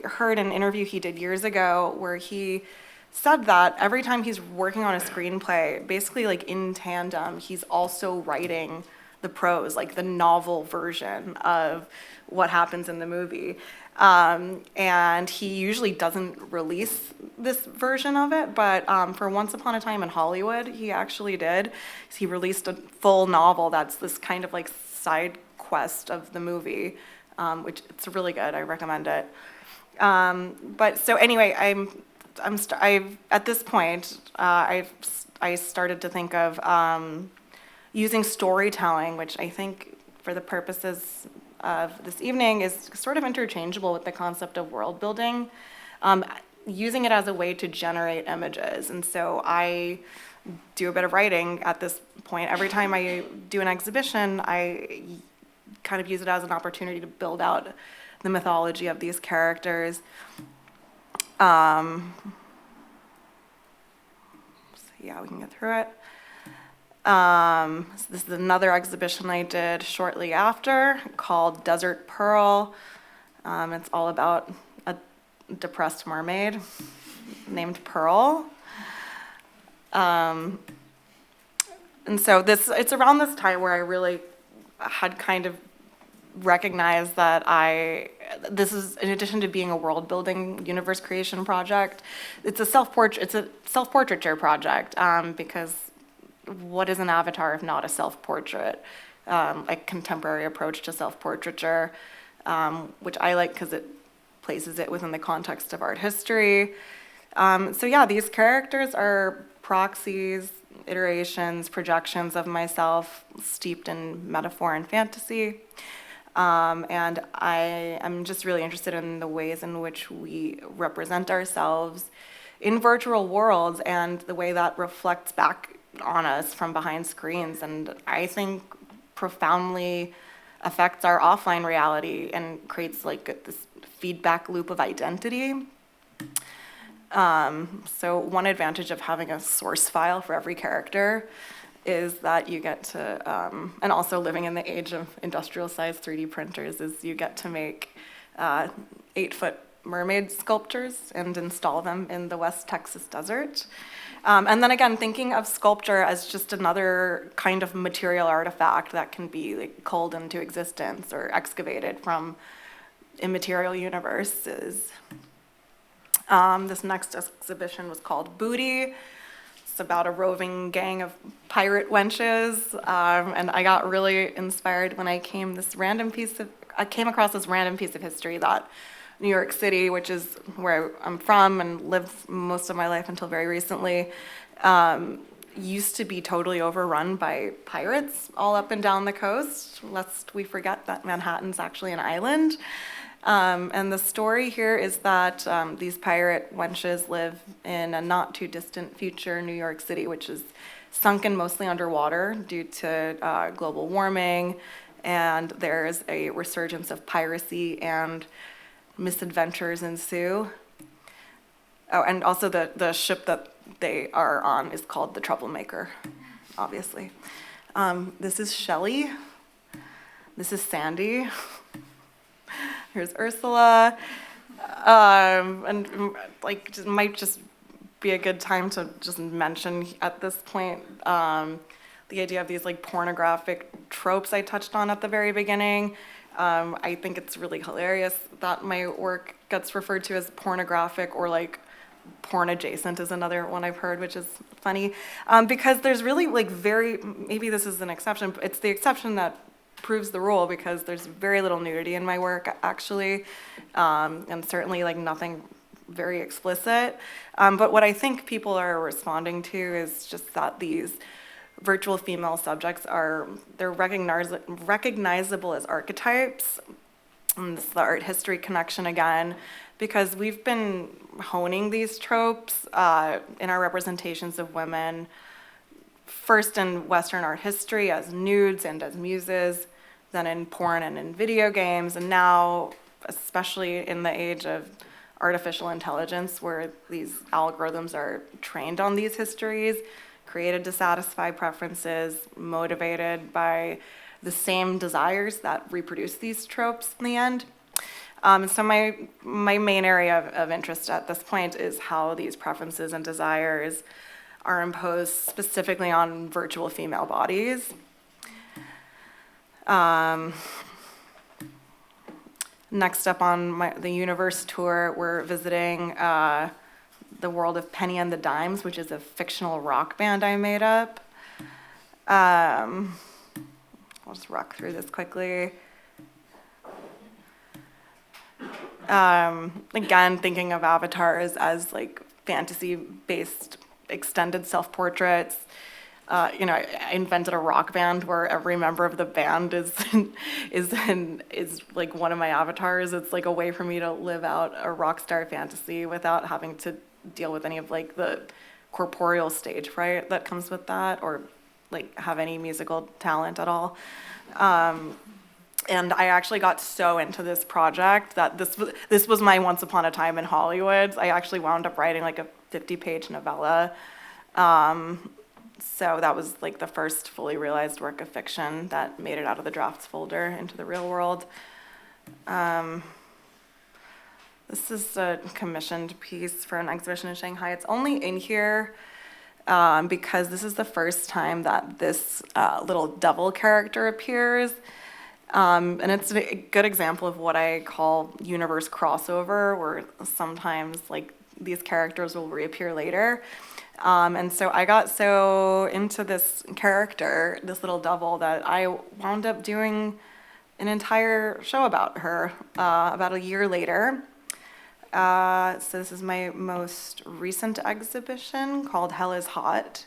heard an interview he did years ago where he said that every time he's working on a screenplay, basically like in tandem, he's also writing the prose, like the novel version of what happens in the movie. And he usually doesn't release this version of it, but for Once Upon a Time in Hollywood, he actually did. He released a full novel that's this kind of like side quest of the movie, which it's really good. I recommend it. But so anyway, at this point, I started to think of using storytelling, which I think for the purposes of this evening is sort of interchangeable with the concept of world building, using it as a way to generate images. And so I do a bit of writing at this point. Every time I do an exhibition, I kind of use it as an opportunity to build out the mythology of these characters. So yeah, we can get through it. So this is another exhibition I did shortly after called Desert Pearl. It's all about a depressed mermaid named Pearl. And so it's around this time where I really had kind of recognized that this is, in addition to being a world building universe creation project, it's a self-portraiture project, because what is an avatar if not a self-portrait? A contemporary approach to self-portraiture, which I like because it places it within the context of art history. So yeah, these characters are proxies, iterations, projections of myself steeped in metaphor and fantasy. And I am just really interested in the ways in which we represent ourselves in virtual worlds and the way that reflects back on us from behind screens, and I think profoundly affects our offline reality and creates like this feedback loop of identity. So one advantage of having a source file for every character is that you get to, and also living in the age of industrial sized 3D printers, is you get to make 8-foot mermaid sculptures and install them in the West Texas desert. And then again, thinking of sculpture as just another kind of material artifact that can be like culled into existence or excavated from immaterial universes. This next exhibition was called Booty. It's about a roving gang of pirate wenches, and I got really inspired when I came across this random piece of history that New York City, which is where I'm from and lived most of my life until very recently, used to be totally overrun by pirates all up and down the coast, lest we forget that Manhattan's actually an island. And the story here is that these pirate wenches live in a not too distant future New York City, which is sunken mostly underwater due to global warming, and there's a resurgence of piracy and misadventures ensue. Oh, and also the ship that they are on is called the Troublemaker, obviously. This is Shelley. This is Sandy. Here's Ursula. And like, it might just be a good time to just mention at this point the idea of these like pornographic tropes I touched on at the very beginning. I think it's really hilarious that my work gets referred to as pornographic, or like porn adjacent is another one I've heard, which is funny, because there's really like maybe this is an exception, but it's the exception that proves the rule, because there's very little nudity in my work actually, and certainly like nothing very explicit. But what I think people are responding to is just that these virtual female subjects they're recognizable as archetypes. And this is the art history connection again, because we've been honing these tropes in our representations of women, first in Western art history as nudes and as muses, then in porn and in video games, and now, especially in the age of artificial intelligence, where these algorithms are trained on these histories, created to satisfy preferences, motivated by the same desires that reproduce these tropes in the end. So my main area of interest at this point is how these preferences and desires are imposed specifically on virtual female bodies. Next up on the universe tour, we're visiting the world of Penny and the Dimes, which is a fictional rock band I made up. I'll just rock through this quickly. Again, thinking of avatars as like fantasy-based extended self-portraits. I invented a rock band where every member of the band is like one of my avatars. It's like a way for me to live out a rock star fantasy without having to deal with any of like the corporeal stage fright that comes with that, or like have any musical talent at all. And I actually got so into this project that this was my once upon a time in Hollywood. I actually wound up writing like a 50-page novella. So that was like the first fully realized work of fiction that made it out of the drafts folder into the real world. This is a commissioned piece for an exhibition in Shanghai. It's only in here because this is the first time that this little devil character appears. And it's a good example of what I call universe crossover, where sometimes like these characters will reappear later. And so I got so into this character, this little devil, that I wound up doing an entire show about her about a year later. So this is my most recent exhibition called Hell is Hot.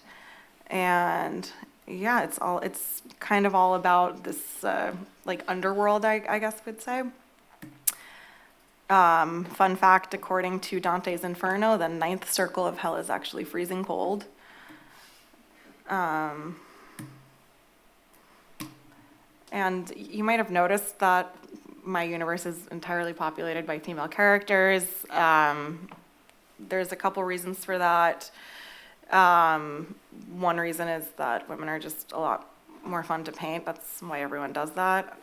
And yeah, it's kind of all about this like underworld, I guess we'd say. Fun fact, according to Dante's Inferno, the ninth circle of hell is actually freezing cold. And you might have noticed that my universe is entirely populated by female characters. There's a couple reasons for that. One reason is that women are just a lot more fun to paint. That's why everyone does that.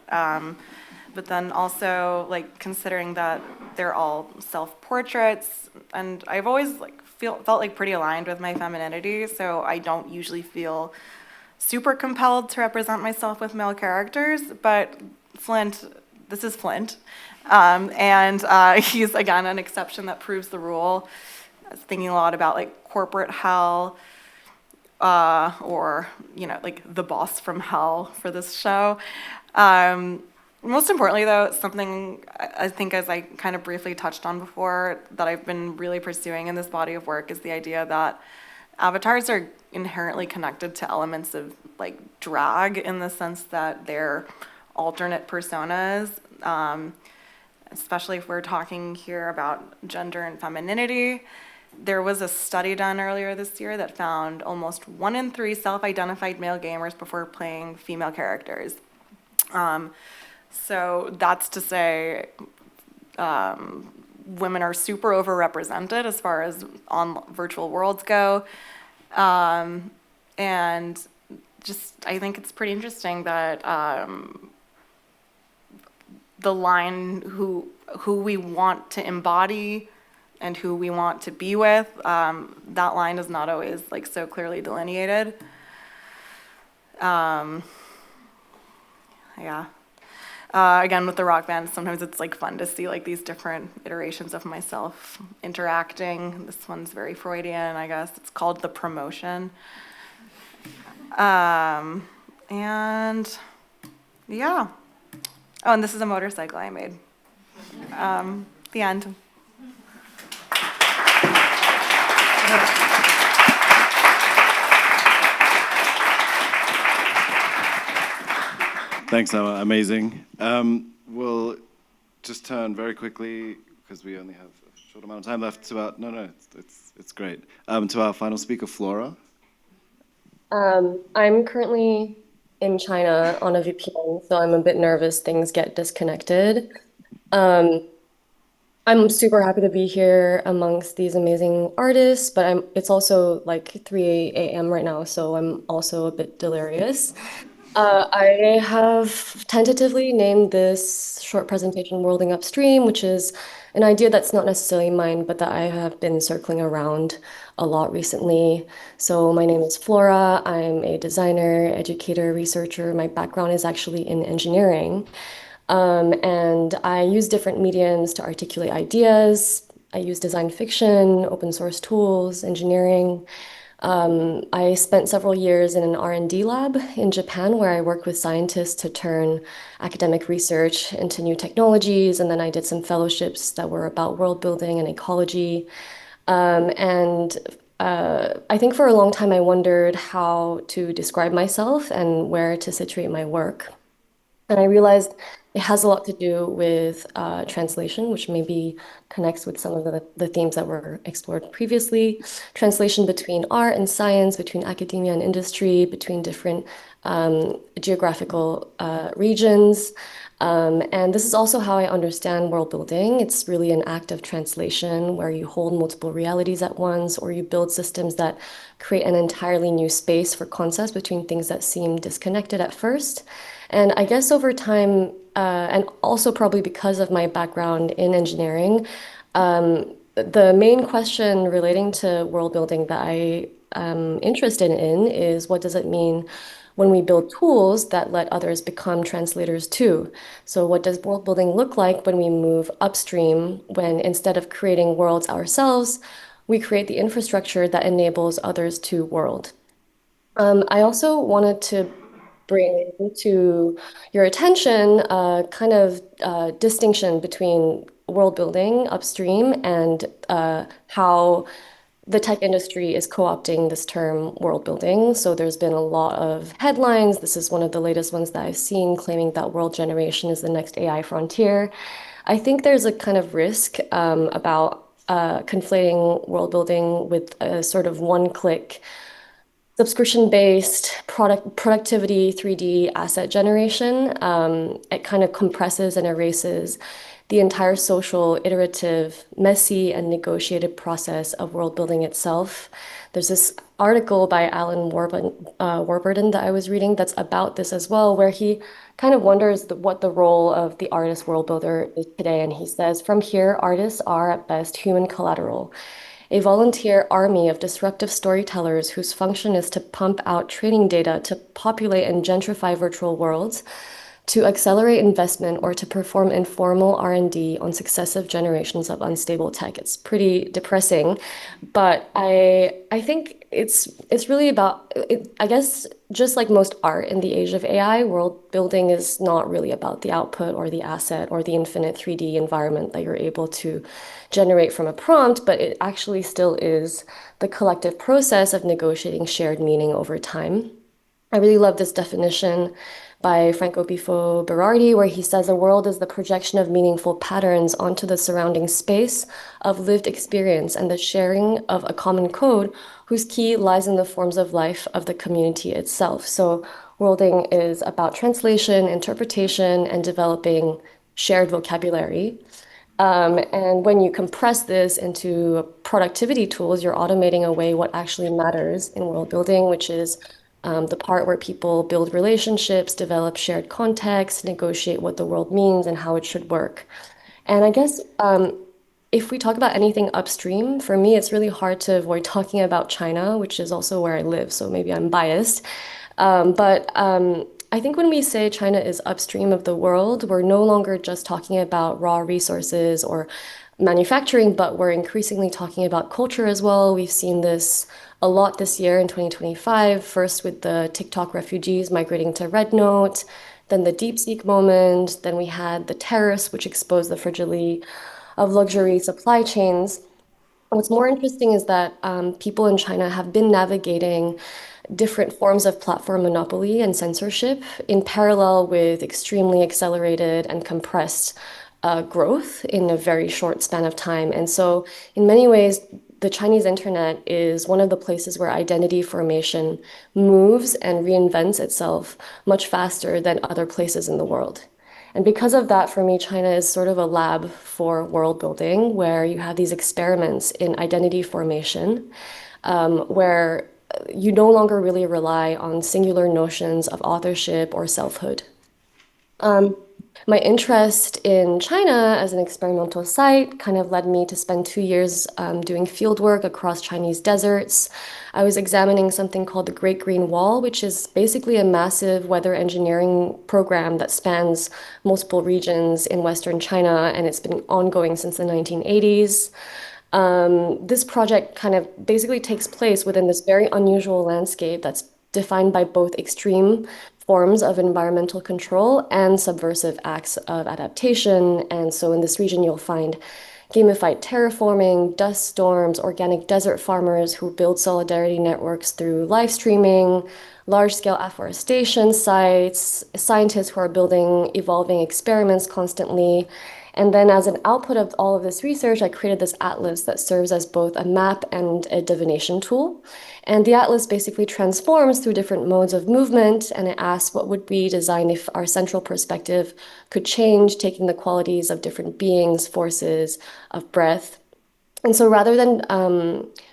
But then also, like, considering that they're all self-portraits, and I've always felt like pretty aligned with my femininity, so I don't usually feel super compelled to represent myself with male characters. But this is Flint, and he's again an exception that proves the rule. I was thinking a lot about like corporate hell, or like the boss from hell for this show. Most importantly, though, something I think, as I kind of briefly touched on before, that I've been really pursuing in this body of work is the idea that avatars are inherently connected to elements of like drag, in the sense that they're alternate personas, especially if we're talking here about gender and femininity. There was a study done earlier this year that found almost 1 in 3 self-identified male gamers prefer playing female characters. So that's to say, women are super overrepresented as far as on virtual worlds go. And just, I think it's pretty interesting that the line who we want to embody and who we want to be with, that line is not always like so clearly delineated. Yeah. Again, with the rock band, sometimes it's like fun to see like these different iterations of myself interacting. This one's very Freudian, I guess. It's called The Promotion. And yeah. Oh, and this is a motorcycle I made. The end. Thanks, Emma. Amazing. We'll just turn very quickly, because we only have a short amount of time left, to our, it's great, to our final speaker, Flora. I'm currently in China on a VPN, so I'm a bit nervous things get disconnected. I'm super happy to be here amongst these amazing artists, but it's also like 3 a.m. right now, so I'm also a bit delirious. I have tentatively named this short presentation Worlding Upstream, which is an idea that's not necessarily mine, but that I have been circling around a lot recently. So my name is Flora. I'm a designer, educator, researcher. My background is actually in engineering. And I use different mediums to articulate ideas. I use design fiction, open source tools, engineering. I spent several years in an R&D lab in Japan where I worked with scientists to turn academic research into new technologies. And then I did some fellowships that were about world building and ecology. And I think for a long time I wondered how to describe myself and where to situate my work. And I realized it has a lot to do with translation, which maybe connects with some of the themes that were explored previously. Translation between art and science, between academia and industry, between different geographical regions. And this is also how I understand world building. It's really an act of translation where you hold multiple realities at once, or you build systems that create an entirely new space for concepts between things that seem disconnected at first. And I guess over time, and also probably because of my background in engineering, the main question relating to world building that I am interested in is what does it mean when we build tools that let others become translators too? So, what does world building look like when we move upstream, when instead of creating worlds ourselves, we create the infrastructure that enables others to world? I also wanted to bring to your attention a kind of distinction between world building upstream and how the tech industry is co-opting this term world building. So there's been a lot of headlines. This is one of the latest ones that I've seen claiming that world generation is the next AI frontier. I think there's a kind of risk about conflating world building with a sort of one-click subscription-based productivity 3D asset generation. It kind of compresses and erases the entire social, iterative, messy, and negotiated process of world building itself. There's this article by Warburton that I was reading that's about this as well, where he kind of wonders what the role of the artist world builder is today. And he says, from here, artists are at best human collateral, a volunteer army of disruptive storytellers whose function is to pump out training data to populate and gentrify virtual worlds, to accelerate investment, or to perform informal R&D on successive generations of unstable tech. It's pretty depressing, but I think it's really about it, I guess just like most art in the age of AI, world building is not really about the output or the asset or the infinite 3D environment that you're able to generate from a prompt, but it actually still is the collective process of negotiating shared meaning over time. I really love this definition by Franco Bifo Berardi, where he says a world is the projection of meaningful patterns onto the surrounding space of lived experience and the sharing of a common code whose key lies in the forms of life of the community itself. So worlding is about translation, interpretation, and developing shared vocabulary. And when you compress this into productivity tools, you're automating away what actually matters in world building, which is the part where people build relationships, develop shared context, negotiate what the world means and how it should work. And I guess if we talk about anything upstream, for me, it's really hard to avoid talking about China, which is also where I live. So maybe I'm biased. But I think when we say China is upstream of the world, we're no longer just talking about raw resources or manufacturing, but we're increasingly talking about culture as well. We've seen this a lot this year in 2025, first with the TikTok refugees migrating to Red Note, then the DeepSeek moment, then we had the tariffs, which exposed the fragility of luxury supply chains. What's more interesting is that people in China have been navigating different forms of platform monopoly and censorship in parallel with extremely accelerated and compressed growth in a very short span of time. And so, in many ways, the Chinese internet is one of the places where identity formation moves and reinvents itself much faster than other places in the world. And because of that, for me, China is sort of a lab for world building, where you have these experiments in identity formation, where you no longer really rely on singular notions of authorship or selfhood. My interest in China as an experimental site kind of led me to spend 2 years doing field work across Chinese deserts. I was examining something called the Great Green Wall, which is basically a massive weather engineering program that spans multiple regions in Western China, and it's been ongoing since the 1980s. This project kind of basically takes place within this very unusual landscape that's defined by both extreme forms of environmental control and subversive acts of adaptation. And so in this region, you'll find gamified terraforming, dust storms, organic desert farmers who build solidarity networks through live streaming, large-scale afforestation sites, scientists who are building evolving experiments constantly. And then as an output of all of this research, I created this atlas that serves as both a map and a divination tool. And the atlas basically transforms through different modes of movement, and it asks what would be designed if our central perspective could change, taking the qualities of different beings, forces, of breath. And so rather than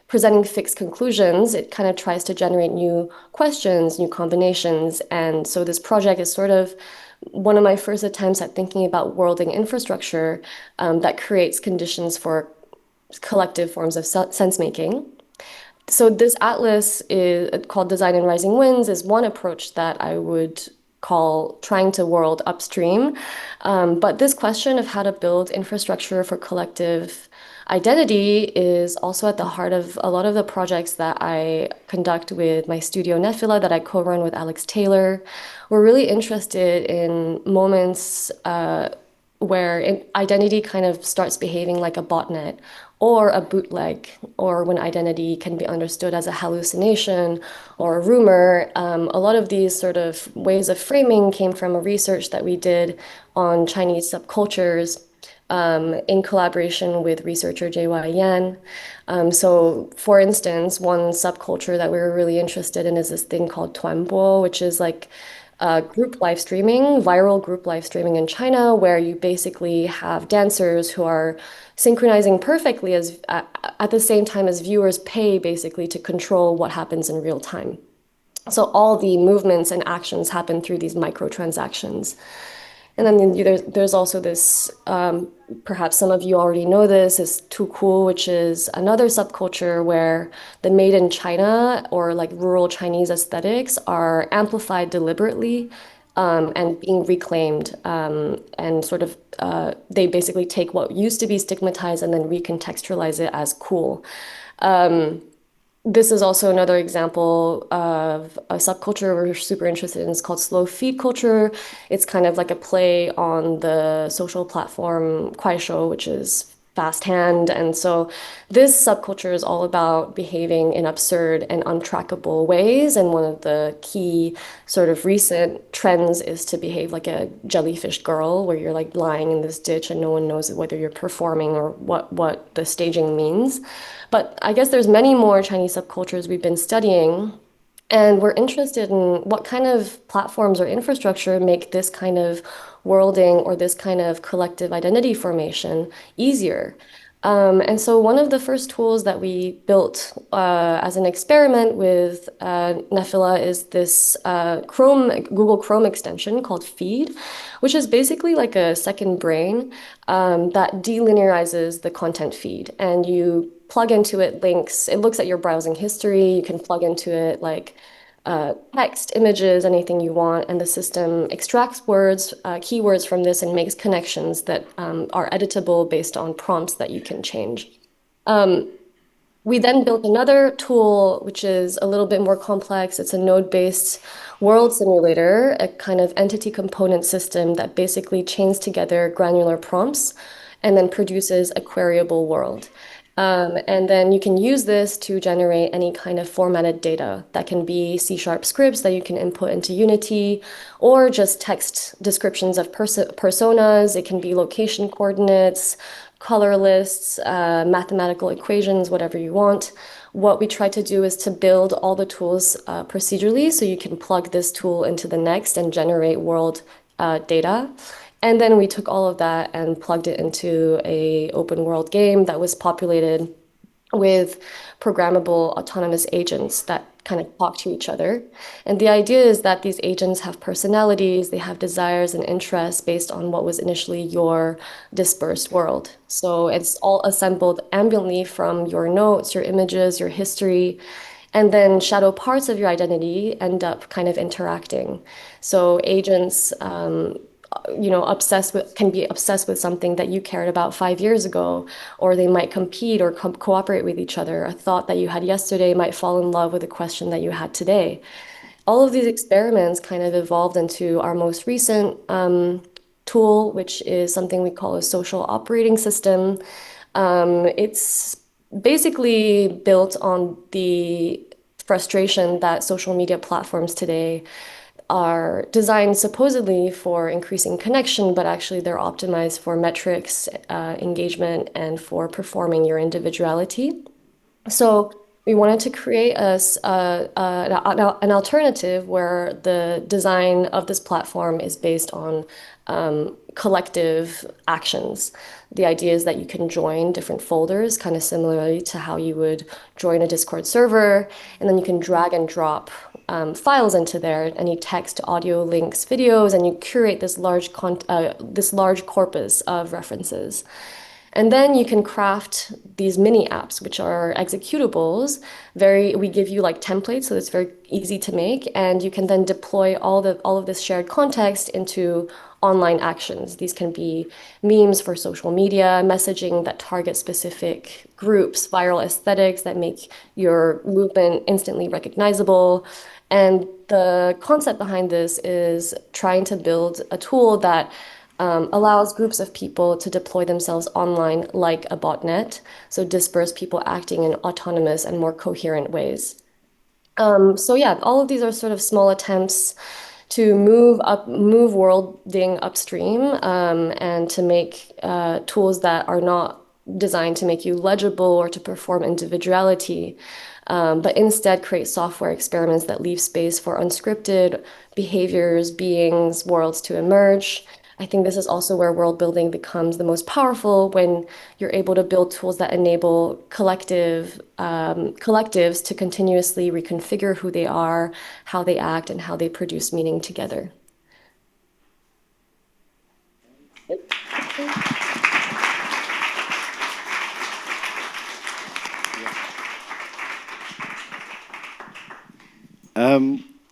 presenting fixed conclusions, it kind of tries to generate new questions, new combinations. And so this project is sort of one of my first attempts at thinking about worlding infrastructure that creates conditions for collective forms of sense making. So this atlas is called Design in Rising Winds is one approach that I would call trying to world upstream. But this question of how to build infrastructure for collective identity is also at the heart of a lot of the projects that I conduct with my studio Nephila that I co-run with Alex Taylor. We're really interested in moments where identity kind of starts behaving like a botnet or a bootleg, or when identity can be understood as a hallucination or a rumor. A lot of these sort of ways of framing came from a research that we did on Chinese subcultures in collaboration with researcher J.Y. Yan. So, for instance, one subculture that we were really interested in is this thing called Tuanbo, which is like group live streaming, viral group live streaming in China, where you basically have dancers who are synchronizing perfectly as at the same time as viewers pay basically to control what happens in real time. So all the movements and actions happen through these microtransactions. And then there's also this, perhaps some of you already know this, is too cool, which is another subculture where the made in China or like rural Chinese aesthetics are amplified deliberately and being reclaimed. And sort of, they basically take what used to be stigmatized and then recontextualize it as cool. This is also another example of a subculture we're super interested in. It's called slow feed culture. It's kind of like a play on the social platform Kuaishou, which is fast hand. And so this subculture is all about behaving in absurd and untrackable ways. And one of the key sort of recent trends is to behave like a jellyfish girl, where you're like lying in this ditch and no one knows whether you're performing or what the staging means. But I guess there's many more Chinese subcultures we've been studying, and we're interested in what kind of platforms or infrastructure make this kind of worlding or this kind of collective identity formation easier. And so one of the first tools that we built as an experiment with Nephila is this Google Chrome extension called Feed, which is basically like a second brain that delinearizes the content feed. And you plug into it links. It looks at your browsing history. You can plug into it like text, images, anything you want, and the system extracts words, keywords from this and makes connections that are editable based on prompts that you can change. We then built another tool, which is a little bit more complex. It's a node-based world simulator, a kind of entity component system that basically chains together granular prompts and then produces a queryable world. And then you can use this to generate any kind of formatted data that can be C# scripts that you can input into Unity, or just text descriptions of personas. It can be location coordinates, color lists, mathematical equations, whatever you want. What we try to do is to build all the tools procedurally, so you can plug this tool into the next and generate world data. And then we took all of that and plugged it into a open world game that was populated with programmable autonomous agents that kind of talk to each other. And the idea is that these agents have personalities, they have desires and interests based on what was initially your dispersed world. So it's all assembled ambiently from your notes, your images, your history, and then shadow parts of your identity end up kind of interacting. So agents, can be obsessed with something that you cared about 5 years ago, or they might compete or cooperate with each other. A thought that you had yesterday might fall in love with a question that you had today. All of these experiments kind of evolved into our most recent tool, which is something we call a social operating system. It's basically built on the frustration that social media platforms today are designed supposedly for increasing connection, but actually they're optimized for metrics, engagement, and for performing your individuality. So we wanted to create an alternative where the design of this platform is based on collective actions. The idea is that you can join different folders, kind of similarly to how you would join a Discord server, and then you can drag and drop files into there, any text, audio, links, videos, and you curate this large corpus of references. And then you can craft these mini apps, which are executables. We give you like templates, so it's very easy to make, and you can then deploy all of this shared context into online actions. These can be memes for social media, messaging that target specific groups, viral aesthetics that make your movement instantly recognizable. And the concept behind this is trying to build a tool that allows groups of people to deploy themselves online like a botnet, so disperse people acting in autonomous and more coherent ways. So yeah, all of these are sort of small attempts to move worlding upstream, and to make tools that are not designed to make you legible or to perform individuality, but instead create software experiments that leave space for unscripted behaviors, beings, worlds to emerge. I think this is also where world building becomes the most powerful, when you're able to build tools that enable collectives to continuously reconfigure who they are, how they act, and how they produce meaning together.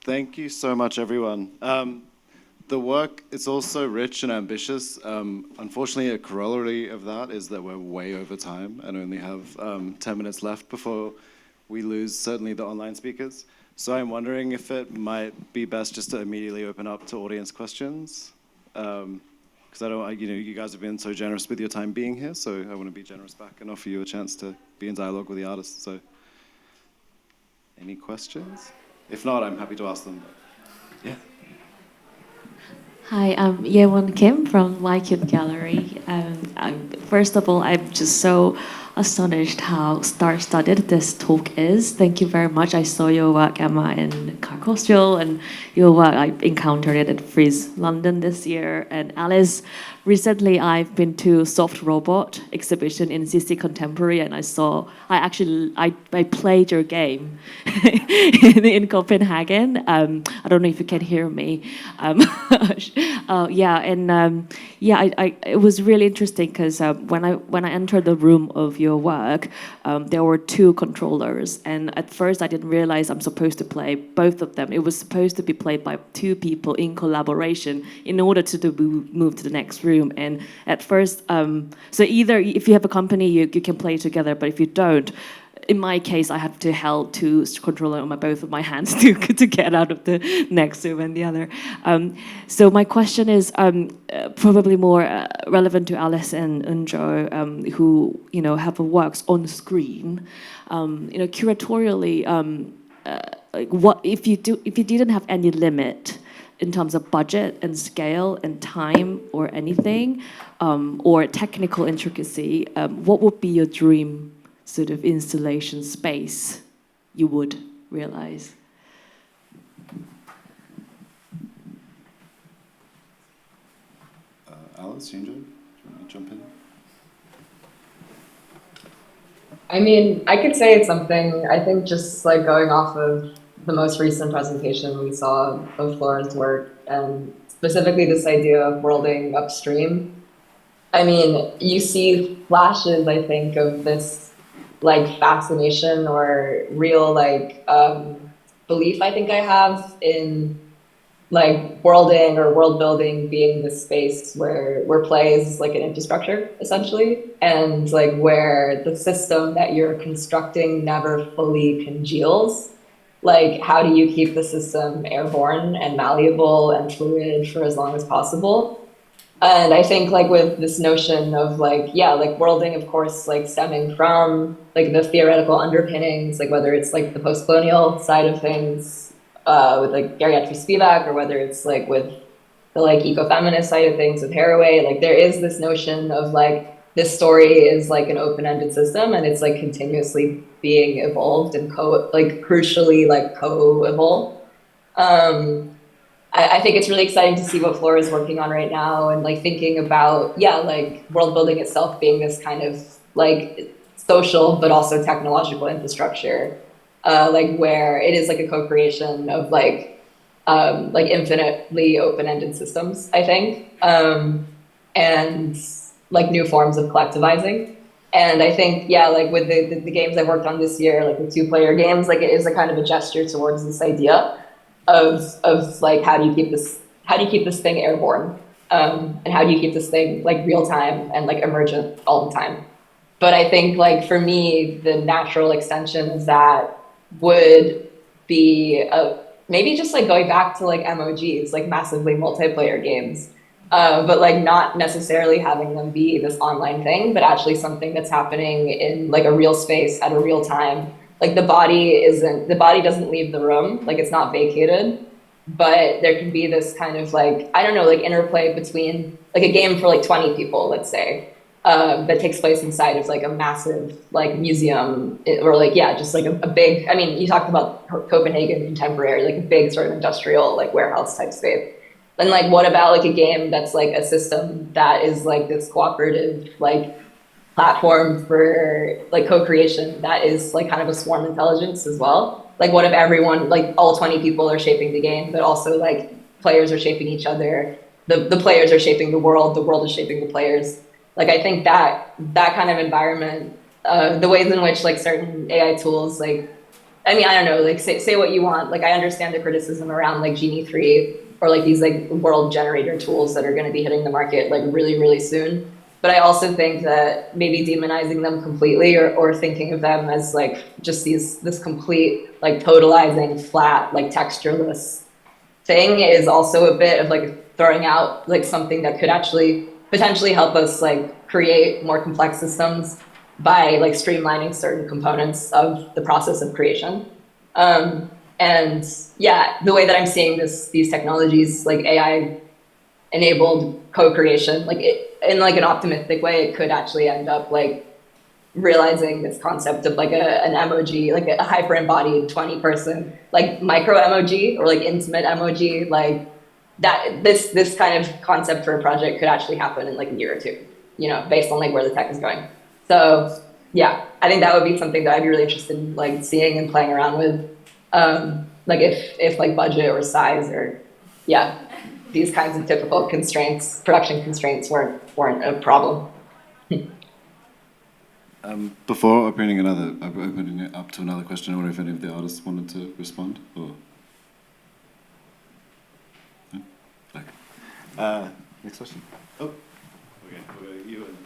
Thank you so much, everyone. The work is also rich and ambitious. Unfortunately, a corollary of that is that we're way over time and only have 10 minutes left before we lose certainly the online speakers. So I'm wondering if it might be best just to immediately open up to audience questions. Because you guys have been so generous with your time being here, so I want to be generous back and offer you a chance to be in dialogue with the artists. So, any questions? If not, I'm happy to ask them. Yeah. Hi, I'm Yewon Kim from Weil Gallery. First of all, I'm just so astonished how star-studded this talk is. Thank you very much. I saw your work, Emma, in Carcostrial, and your work, I encountered it at Frieze London this year. And Alice, recently I've been to Soft Robot exhibition in CC Contemporary, and I played your game in Copenhagen. I don't know if you can hear me. It was really interesting because when I entered the room of your work, there were two controllers, and at first I didn't realize I'm supposed to play both of them. It was supposed to be played by two people in collaboration in order to move to the next room. And at first, so either if you have a company, you can play together, but if you don't, in my case, I had to hold two controllers on both of my hands to get out of the next room and the other. So my question is probably more relevant to Alice and Eunjo, who have works on screen. Curatorially, like what if you didn't have any limit in terms of budget and scale and time or anything, or technical intricacy, what would be your dream sort of installation space you would realize? else? Eunjo, do you want to jump in? I mean, I could say it's something, I think just like going off of the most recent presentation we saw of Flora's work, and specifically this idea of worlding upstream. I mean, you see flashes, I think, of this like fascination or real like belief I think I have in like worlding or world building being the space where play is like an infrastructure essentially, and like where the system that you're constructing never fully congeals. Like, how do you keep the system airborne and malleable and fluid for as long as possible? And I think like with this notion of like, yeah, like worlding, of course, like stemming from like the theoretical underpinnings, like whether it's like the post-colonial side of things with like Geriatri Spivak, or whether it's like with the like ecofeminist side of things with Haraway, like there is this notion of like this story is like an open-ended system, and it's like continuously being evolved and like crucially like co-evolved. I think it's really exciting to see what Flora is working on right now, and like thinking about, yeah, like world building itself being this kind of like social but also technological infrastructure, like where it is like a co-creation of like infinitely open-ended systems, I think, and like new forms of collectivizing. And I think, yeah, like with the games I worked on this year, like the 2-player games, like it is a kind of a gesture towards this idea of like how do you keep this thing airborne, and how do you keep this thing like real time and like emergent all the time. But I think like for me the natural extensions that would be maybe just like going back to like MOGs, like massively multiplayer games, but like not necessarily having them be this online thing, but actually something that's happening in like a real space at a real time. Like the body doesn't leave the room, like it's not vacated, but there can be this kind of like, I don't know, like interplay between like a game for like 20 people, let's say, that takes place inside of like a massive like museum, or like, yeah, just like a big, I mean, you talked about Copenhagen contemporary, like a big sort of industrial like warehouse type space. And like, what about like a game that's like a system that is like this cooperative, like platform for like co-creation that is like kind of a swarm intelligence as well? Like what if everyone, like all 20 people are shaping the game, but also like players are shaping each other, the players are shaping the world is shaping the players. Like I think that kind of environment, the ways in which like certain AI tools, like, I mean, I don't know, like say what you want. Like I understand the criticism around like Genie 3 or like these like world generator tools that are going to be hitting the market like really, really soon. But I also think that maybe demonizing them completely, or thinking of them as like just this complete like totalizing flat like textureless thing is also a bit of like throwing out like something that could actually potentially help us like create more complex systems by like streamlining certain components of the process of creation. And yeah, the way that I'm seeing these technologies, like AI enabled co-creation, like in like an optimistic way, it could actually end up like realizing this concept of like an MOG, like a hyper embodied 20-person like micro MOG, or like intimate MOG, like that this kind of concept for a project could actually happen in like a year or two, you know, based on like where the tech is going. So yeah, I think that would be something that I'd be really interested in like seeing and playing around with, like if like budget or size or yeah, these kinds of typical constraints, production constraints weren't a problem. Before opening it up to another question, I wonder if any of the artists wanted to respond, or no? Okay. Next question. Oh, okay. We'll go you.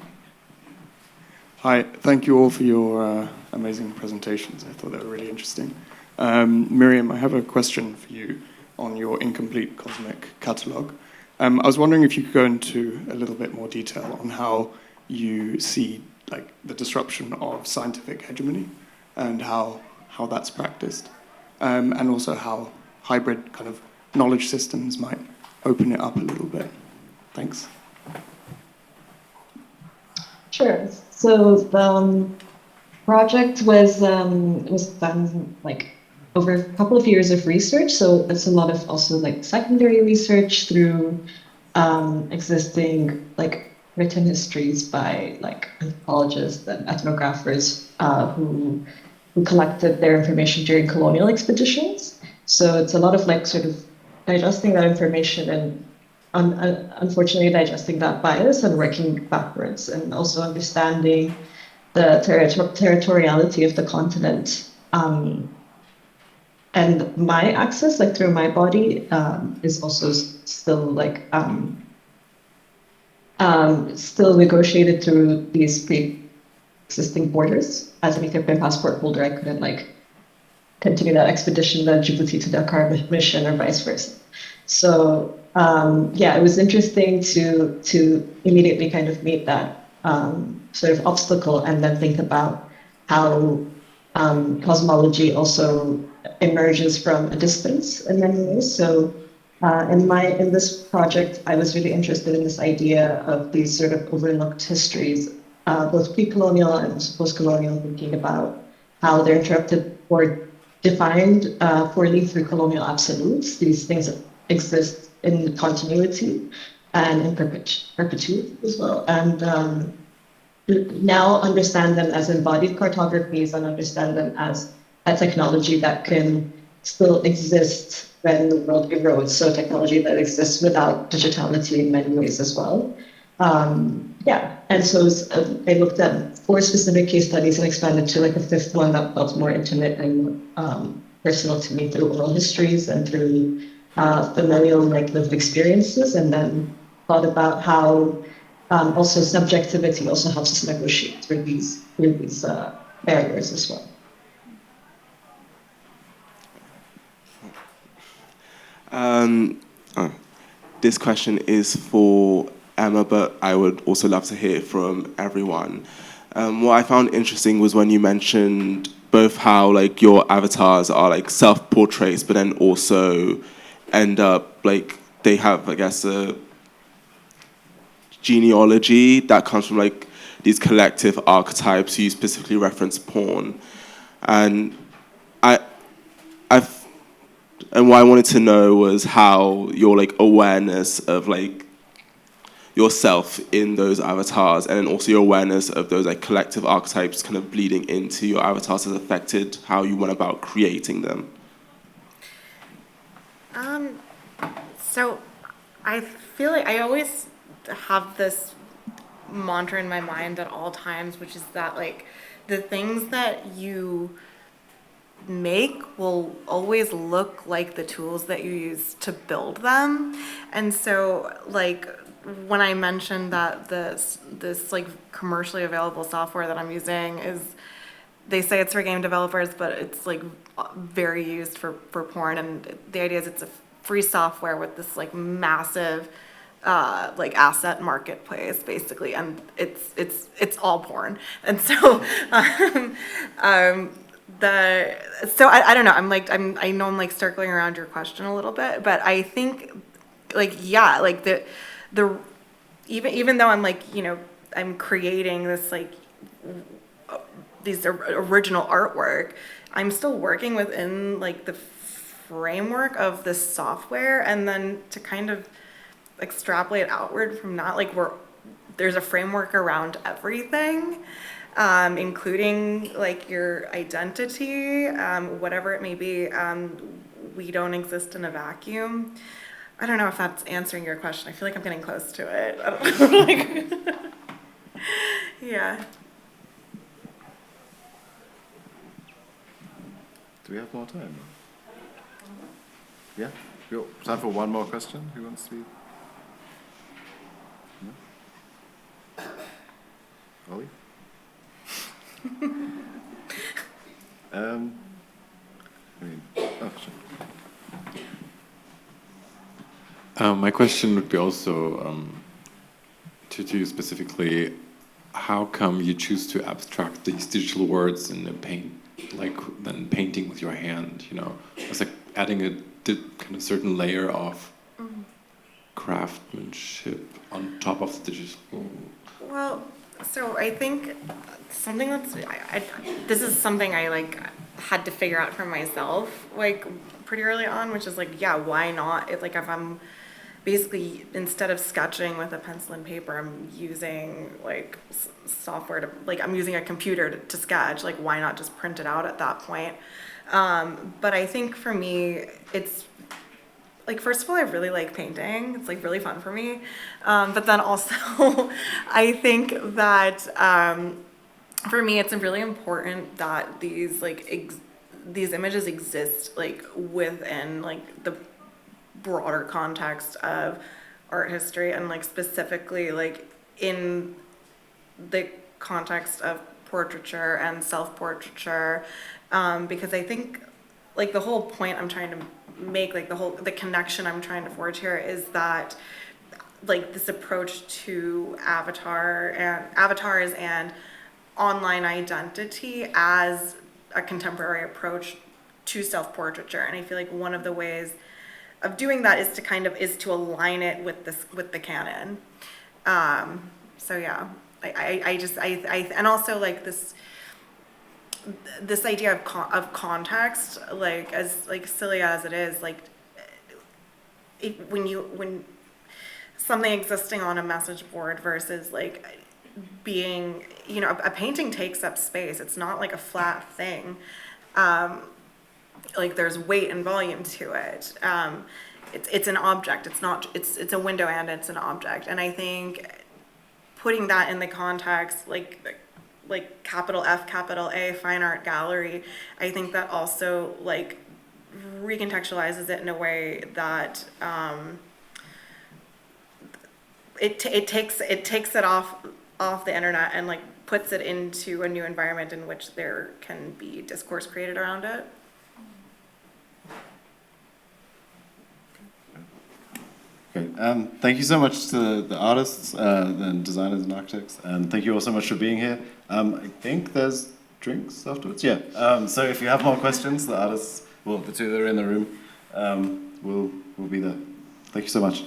Hi, thank you all for your amazing presentations. I thought they were really interesting. Miriam, I have a question for you on your incomplete cosmic catalogue. I was wondering if you could go into a little bit more detail on how you see like the disruption of scientific hegemony and how that's practiced, and also how hybrid kind of knowledge systems might open it up a little bit. Thanks. Sure. So the project was done like over a couple of years of research. So it's a lot of also like secondary research through existing like written histories by like anthropologists and ethnographers who collected their information during colonial expeditions. So it's a lot of like sort of digesting that information and unfortunately digesting that bias and working backwards, and also understanding the territoriality of the continent. And my access, like through my body, is also still like still negotiated through these pre-existing borders. As an Ethiopian passport holder, I couldn't like continue that expedition, that Djibouti to Dakar mission, or vice versa. So yeah, it was interesting to immediately kind of meet that sort of obstacle, and then think about how cosmology also emerges from a distance in many ways. So in this project, I was really interested in this idea of these sort of overlooked histories, both pre-colonial and post-colonial, thinking about how they're interrupted or defined poorly through colonial absolutes. These things that exist in continuity and in perpetuity as well. And now understand them as embodied cartographies, and understand them as a technology that can still exist when the world erodes. So technology that exists without digitality in many ways as well. Yeah, and so I looked at 4 specific case studies and expanded to like a 5th one that felt more intimate and personal to me through oral histories and through familial like lived experiences, and then thought about how also subjectivity also helps us negotiate through these barriers as well. This question is for Emma, but I would also love to hear from everyone. What I found interesting was when you mentioned both how like your avatars are like self-portraits, but then also end up like they have, I guess, a genealogy that comes from like these collective archetypes. You specifically reference porn, and and what I wanted to know was how your like awareness of like yourself in those avatars, and then also your awareness of those like collective archetypes kind of bleeding into your avatars, has affected how you went about creating them. So I feel like I always have this mantra in my mind at all times, which is that like the things that you make will always look like the tools that you use to build them. And so like when I mentioned that this like commercially available software that I'm using is, they say it's for game developers, but it's like very used for porn. And the idea is it's a free software with this like massive like asset marketplace basically, and it's all porn. And so so I don't know, I know I'm like circling around your question a little bit, but I think like, yeah, like the even though I'm like, you know, I'm creating this like these original artwork, I'm still working within like the framework of this software, and then to kind of extrapolate outward from that, like there's a framework around everything, including like your identity, whatever it may be. We don't exist in a vacuum. I don't know if that's answering your question. I feel like I'm getting close to it. I don't know. Like, yeah. Do we have more time? Yeah? Time for one more question? Who wants to be? No? Ollie? My question would be also to you specifically, how come you choose to abstract these digital words in the paint, like then painting with your hand, you know? It's like adding a kind of certain layer of craftsmanship on top of the digital. Well, so I think something that's, this is something I like had to figure out for myself like pretty early on, which is like, yeah, why not? If like if I'm basically, instead of sketching with a pencil and paper, I'm using like software to, like I'm using a computer to sketch. Like, why not just print it out at that point? But I think for me, it's like, first of all, I really like painting. It's like really fun for me. But then also, I think that for me, it's really important that these like these images exist like within like the broader context of art history, and like specifically like in the context of portraiture and self-portraiture, because I think like the whole point I'm trying to make, like the connection I'm trying to forge here, is that like this approach to avatars and online identity as a contemporary approach to self-portraiture. And I feel like one of the ways of doing that is to align it with the canon. So yeah, I and also like this idea of context, like as like silly as it is, like when something existing on a message board versus like being, you know, a painting takes up space. It's not like a flat thing. Like there's weight and volume to it. It's an object. It's a window and it's an object. And I think putting that in the context, like capital F, capital A, fine art gallery, I think that also like recontextualizes it in a way that it takes it off the internet and like puts it into a new environment in which there can be discourse created around it. Great. Thank you so much to the artists and designers and architects, and thank you all so much for being here. I think there's drinks afterwards. Yeah. So if you have more questions, the artists, well, the two that are in the room, will be there. Thank you so much.